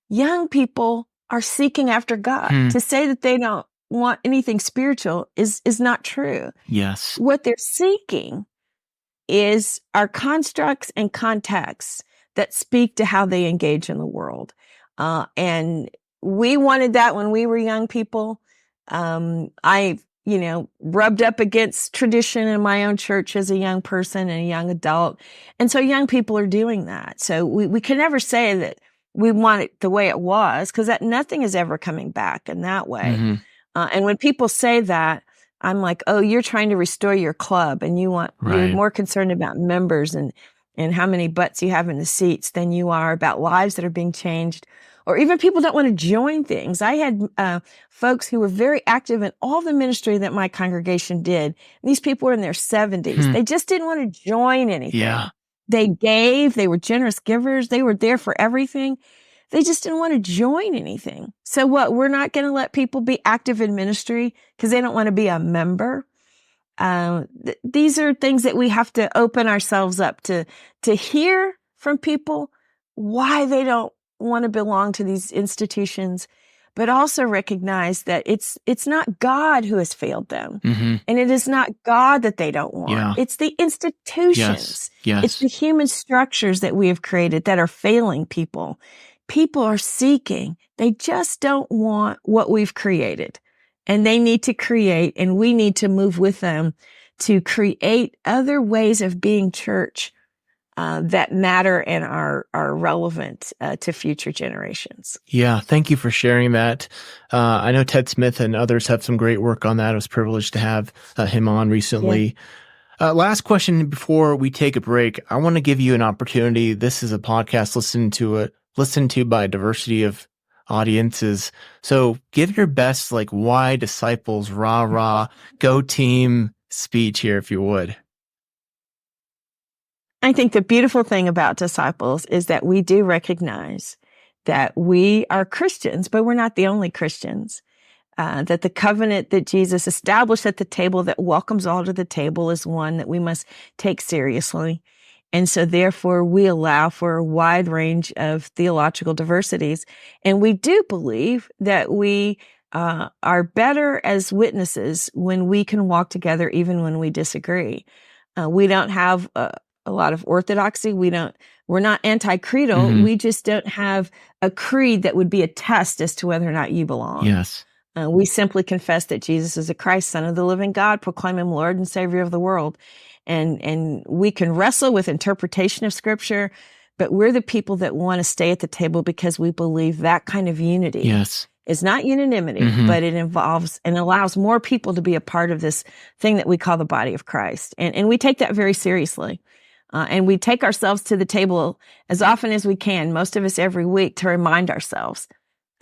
S3: Young people are seeking after God. To say that they don't want anything spiritual is not true.
S2: Yes.
S3: What they're seeking is our constructs and contexts that speak to how they engage in the world. And we wanted that when we were young people. I rubbed up against tradition in my own church as a young person and a young adult. And so young people are doing that. So we can never say that we want it the way it was, because that nothing is ever coming back in that way. And when people say that, I'm like, oh, you're trying to restore your club, and you're more concerned about members and how many butts you have in the seats than you are about lives that are being changed, or even people don't want to join things. I had folks who were very active in all the ministry that my congregation did. These people were in their 70s. They just didn't want to join anything. They gave. They were generous givers. They were there for everything. They just didn't want to join anything. So what? We're not going to let people be active in ministry because they don't want to be a member. These are things that we have to open ourselves up to hear from people why they don't want to belong to these institutions, but also recognize that it's not God who has failed them. And it is not God that they don't want. It's the institutions. It's the human structures that we have created that are failing people. People are seeking. They just don't want what we've created. And they need to create, and we need to move with them to create other ways of being church that matter and are relevant to future generations.
S2: Yeah, thank you for sharing that. I know Ted Smith and others have some great work on that. I was privileged to have him on recently. Yeah. Last question before we take a break. I want to give you an opportunity. This is a podcast listened to by a diversity of audiences. So give your best, why disciples, rah, rah, go team speech here, if you would.
S3: I think the beautiful thing about disciples is that we do recognize that we are Christians, but we're not the only Christians. That the covenant that Jesus established at the table that welcomes all to the table is one that we must take seriously. And so therefore we allow for a wide range of theological diversities. And we do believe that we are better as witnesses when we can walk together even when we disagree. We don't have a lot of orthodoxy. We're not anti-creedal. Mm-hmm. We just don't have a creed that would be a test as to whether or not you belong.
S2: Yes.
S3: We simply confess that Jesus is the Christ, Son of the living God, proclaim him Lord and Savior of the world. And we can wrestle with interpretation of Scripture, but we're the people that want to stay at the table because we believe that kind of unity is not unanimity, mm-hmm. but it involves and allows more people to be a part of this thing that we call the body of Christ. And we take that very seriously. And we take ourselves to the table as often as we can, most of us every week, to remind ourselves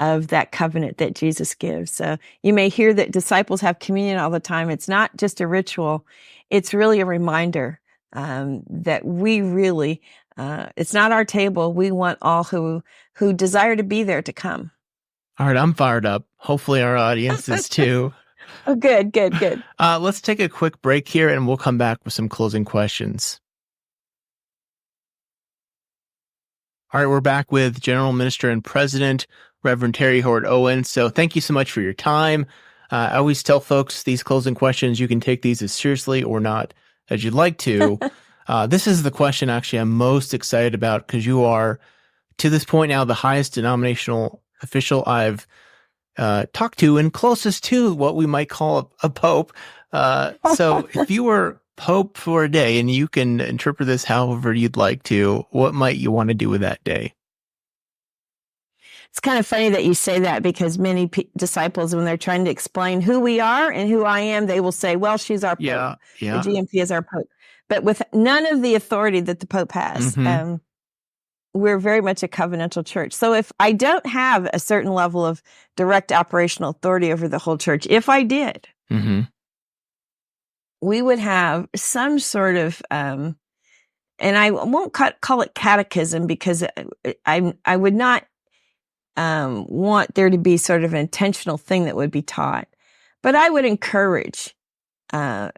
S3: of that covenant that Jesus gives. So you may hear that disciples have communion all the time. It's not just a ritual. It's really a reminder that we really, it's not our table. We want all who desire to be there to come.
S2: All right, I'm fired up. Hopefully our audience is too.
S3: Oh, good.
S2: Let's take a quick break here and we'll come back with some closing questions. All right, we're back with General Minister and President, Reverend Terri Hord Owens. So thank you so much for your time. I always tell folks these closing questions, you can take these as seriously or not as you'd like to. This is the question actually I'm most excited about because you are, to this point now, the highest denominational official I've talked to and closest to what we might call a pope. So if you were Pope for a day, and you can interpret this however you'd like to, what might you want to do with that day?
S3: It's kind of funny that you say that because many disciples, when they're trying to explain who we are and who I am, they will say, well, she's our Pope.
S2: Yeah.
S3: The GMP is our Pope. But with none of the authority that the Pope has, mm-hmm. We're very much a covenantal church. So if I don't have a certain level of direct operational authority over the whole church, if I did, mm-hmm. we would have some sort of, and I won't call it catechism because I would not want there to be sort of an intentional thing that would be taught. But I would encourage and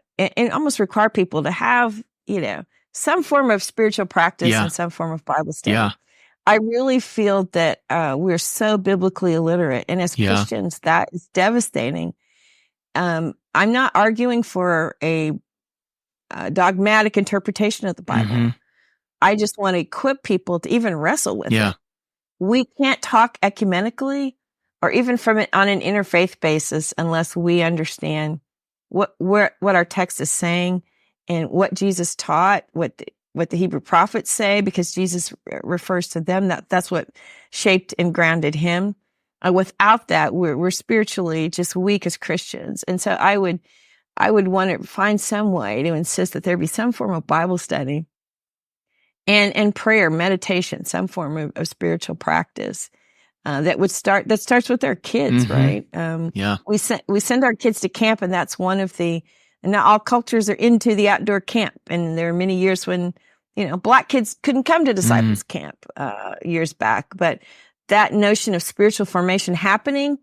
S3: almost require people to have, some form of spiritual practice and some form of Bible study. Yeah. I really feel that we're so biblically illiterate. And as Christians, that is devastating. I'm not arguing for a dogmatic interpretation of the Bible. Mm-hmm. I just want to equip people to even wrestle with it. We can't talk ecumenically or even on an interfaith basis unless we understand what our text is saying and what Jesus taught, what the Hebrew prophets say, because Jesus refers to them. That's what shaped and grounded him. Without that, we're spiritually just weak as Christians. And so I would want to find some way to insist that there be some form of Bible study and prayer, meditation, some form of spiritual practice that starts with our kids, mm-hmm. right? We send our kids to camp, and that's one of the. And now all cultures are into the outdoor camp, and there are many years when Black kids couldn't come to disciples camp years back, but that notion of spiritual formation happening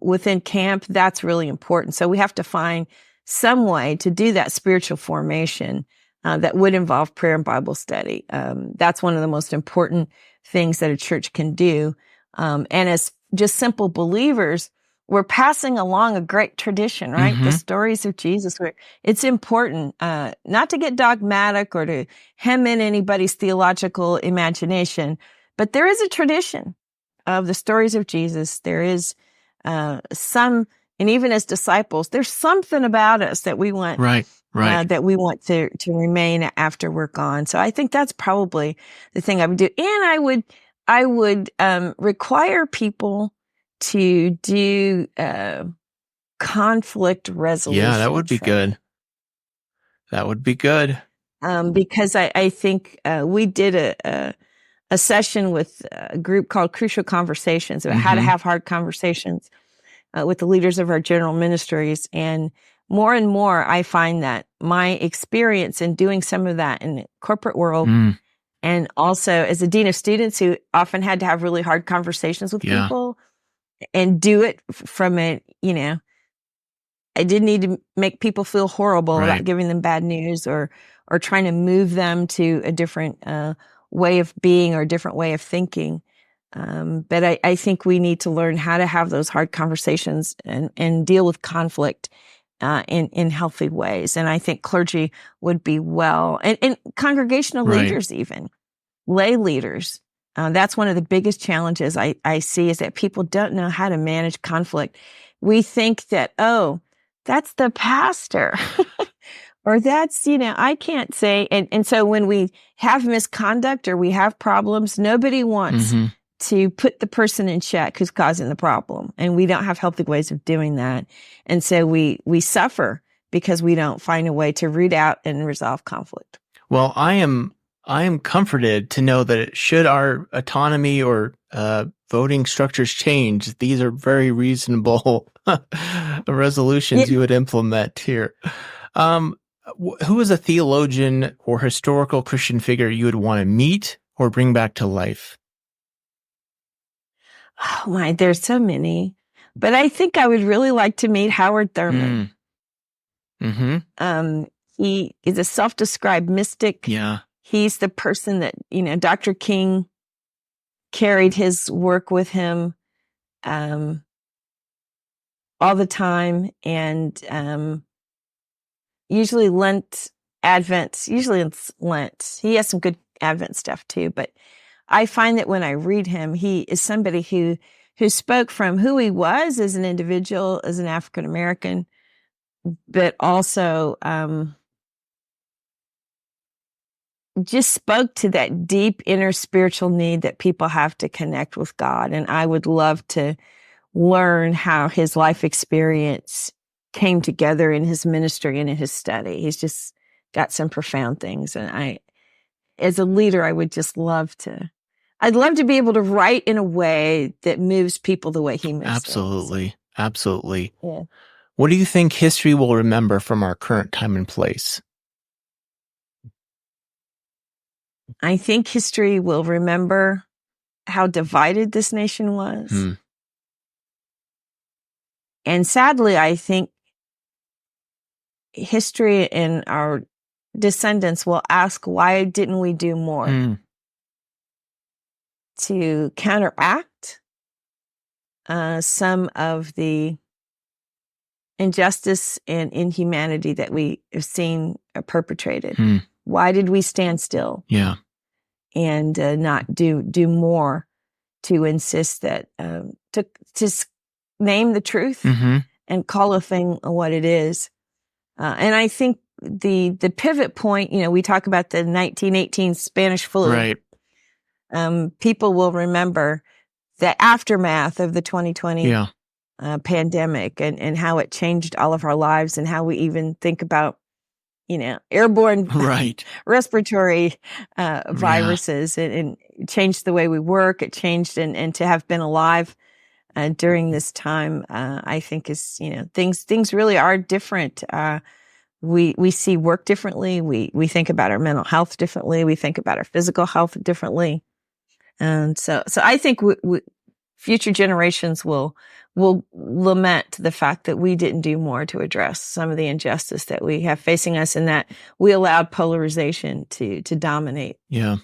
S3: within camp, that's really important. So we have to find some way to do that spiritual formation that would involve prayer and Bible study. That's one of the most important things that a church can do. And as just simple believers, we're passing along a great tradition, right? Mm-hmm. The stories of Jesus. It's important not to get dogmatic or to hem in anybody's theological imagination, but there is a tradition of the stories of Jesus. There is and even as disciples, there's something about us that we want
S2: Right.
S3: that we want to remain after we're gone. So I think that's probably the thing I would do. And I would require people to do conflict resolution.
S2: Yeah, that would be good. That would be good.
S3: Because I think we did a session with a group called Crucial Conversations about how to have hard conversations with the leaders of our general ministries. And more, I find that my experience in doing some of that in the corporate world, and also as a dean of students who often had to have really hard conversations with people and do it from a, I didn't need to make people feel horrible about giving them bad news or trying to move them to a different way of being or a different way of thinking. But I think we need to learn how to have those hard conversations and deal with conflict in healthy ways. And I think clergy would be and congregational leaders, even lay leaders. That's one of the biggest challenges I see is that people don't know how to manage conflict. We think that, that's the pastor. Or that's, I can't say. And so when we have misconduct or we have problems, nobody wants to put the person in check who's causing the problem. And we don't have healthy ways of doing that. And so we suffer because we don't find a way to root out and resolve conflict.
S2: Well, I am comforted to know that should our autonomy or voting structures change, these are very reasonable resolutions you would implement here. Who is a theologian or historical Christian figure you would want to meet or bring back to life?
S3: Oh my, there's so many. But I think I would really like to meet Howard Thurman. He is a self-described mystic.
S2: Yeah.
S3: He's the person that, Dr. King carried his work with him all the time. And usually it's Lent. He has some good Advent stuff too. But I find that when I read him, he is somebody who spoke from who he was as an individual, as an African American, but also just spoke to that deep inner spiritual need that people have to connect with God. And I would love to learn how his life experience came together in his ministry and in his study. He's just got some profound things. And as a leader, I'd love to be able to write in a way that moves people the way he moves.
S2: Absolutely. Absolutely.
S3: Yeah.
S2: What do you think history will remember from our current time and place?
S3: I think history will remember how divided this nation was. And sadly, I think history and our descendants will ask, why didn't we do more to counteract some of the injustice and inhumanity that we have seen perpetrated? Why did we stand still?
S2: Yeah.
S3: And not do more to insist that to name the truth and call a thing what it is. And I think the pivot point, we talk about the 1918 Spanish flu.
S2: Right.
S3: People will remember the aftermath of the 2020 pandemic and how it changed all of our lives and how we even think about, airborne respiratory viruses and changed the way we work. It changed and to have been alive during this time, I think is, things really are different. We see work differently. We think about our mental health differently. We think about our physical health differently. And so I think future generations will lament the fact that we didn't do more to address some of the injustice that we have facing us and that we allowed polarization to dominate.
S2: Yeah.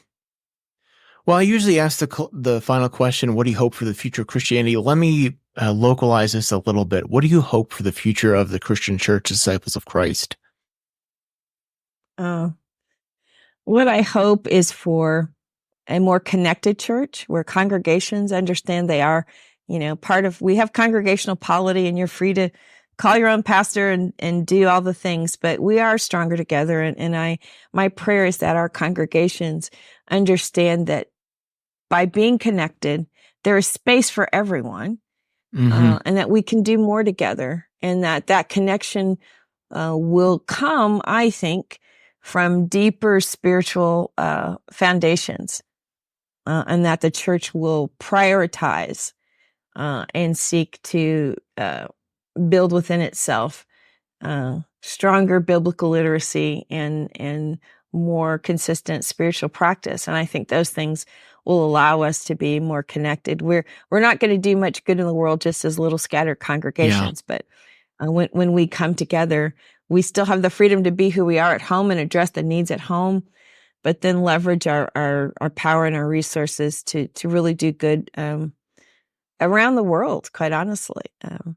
S2: Well, I usually ask the final question, what do you hope for the future of Christianity? Let me localize this a little bit. What do you hope for the future of the Christian Church, Disciples of Christ?
S3: What I hope is for a more connected church where congregations understand they are, we have congregational polity and you're free to call your own pastor and do all the things, but we are stronger together. And my prayer is that our congregations understand that by being connected, there is space for everyone, and that we can do more together, and that connection will come, I think, from deeper spiritual foundations, and that the church will prioritize and seek to build within itself stronger biblical literacy and more consistent spiritual practice. And I think those things will allow us to be more connected. We're not going to do much good in the world just as little scattered congregations, but when we come together, we still have the freedom to be who we are at home and address the needs at home, but then leverage our power and our resources to really do good around the world, quite honestly. So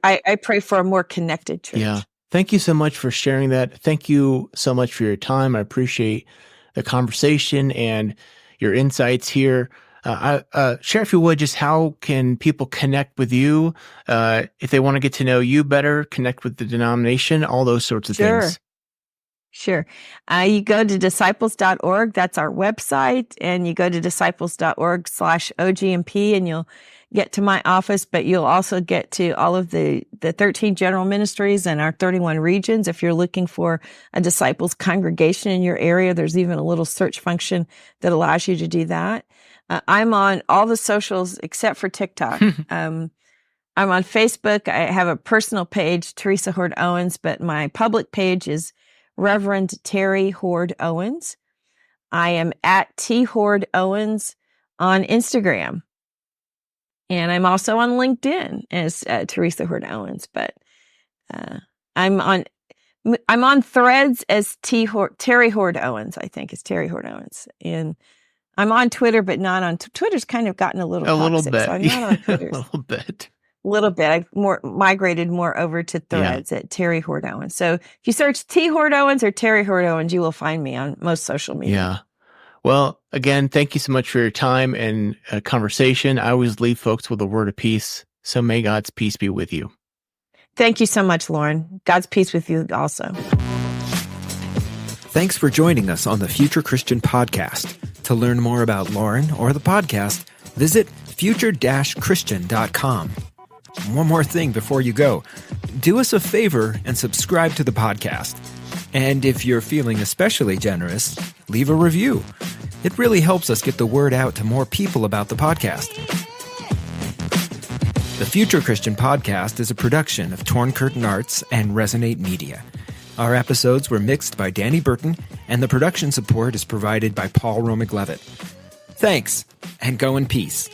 S3: I pray for a more connected church.
S2: Yeah. Thank you so much for sharing that. Thank you so much for your time. I appreciate the conversation and your insights here. Share, if you would, just how can people connect with you if they want to get to know you better, connect with the denomination, all those sorts of things.
S3: Sure. You go to disciples.org. That's our website. And you go to disciples.org/OGMP and you'll get to my office, but you'll also get to all of the 13 general ministries and our 31 regions. If you're looking for a disciples congregation in your area, there's even a little search function that allows you to do that. I'm on all the socials except for TikTok. I'm on Facebook. I have a personal page, Teresa Hord Owens, but my public page is Reverend Terri Hord Owens. I am at T Hord Owens on Instagram. And I'm also on LinkedIn as Teresa Hord Owens, but I'm on Threads as Terri Hord Owens. I think is Terri Hord Owens, and I'm on Twitter, but not on Twitter's kind of gotten a little toxic,
S2: bit.
S3: So I'm not on Twitter.
S2: A
S3: little bit. I've migrated more over to Threads at Terri Hord Owens. So if you search T Hord Owens or Terri Hord Owens, you will find me on most social media.
S2: Yeah. Well, again, thank you so much for your time and conversation. I always leave folks with a word of peace. So may God's peace be with you.
S3: Thank you so much, Lauren. God's peace with you also.
S1: Thanks for joining us on the Future Christian Podcast. To learn more about Lauren or the podcast, visit future-christian.com. One more thing before you go. Do us a favor and subscribe to the podcast. And if you're feeling especially generous, leave a review. It really helps us get the word out to more people about the podcast. The Future Christian Podcast is a production of Torn Curtain Arts and Resonate Media. Our episodes were mixed by Danny Burton, and the production support is provided by Paul Romig-Levitt. Thanks, and go in peace.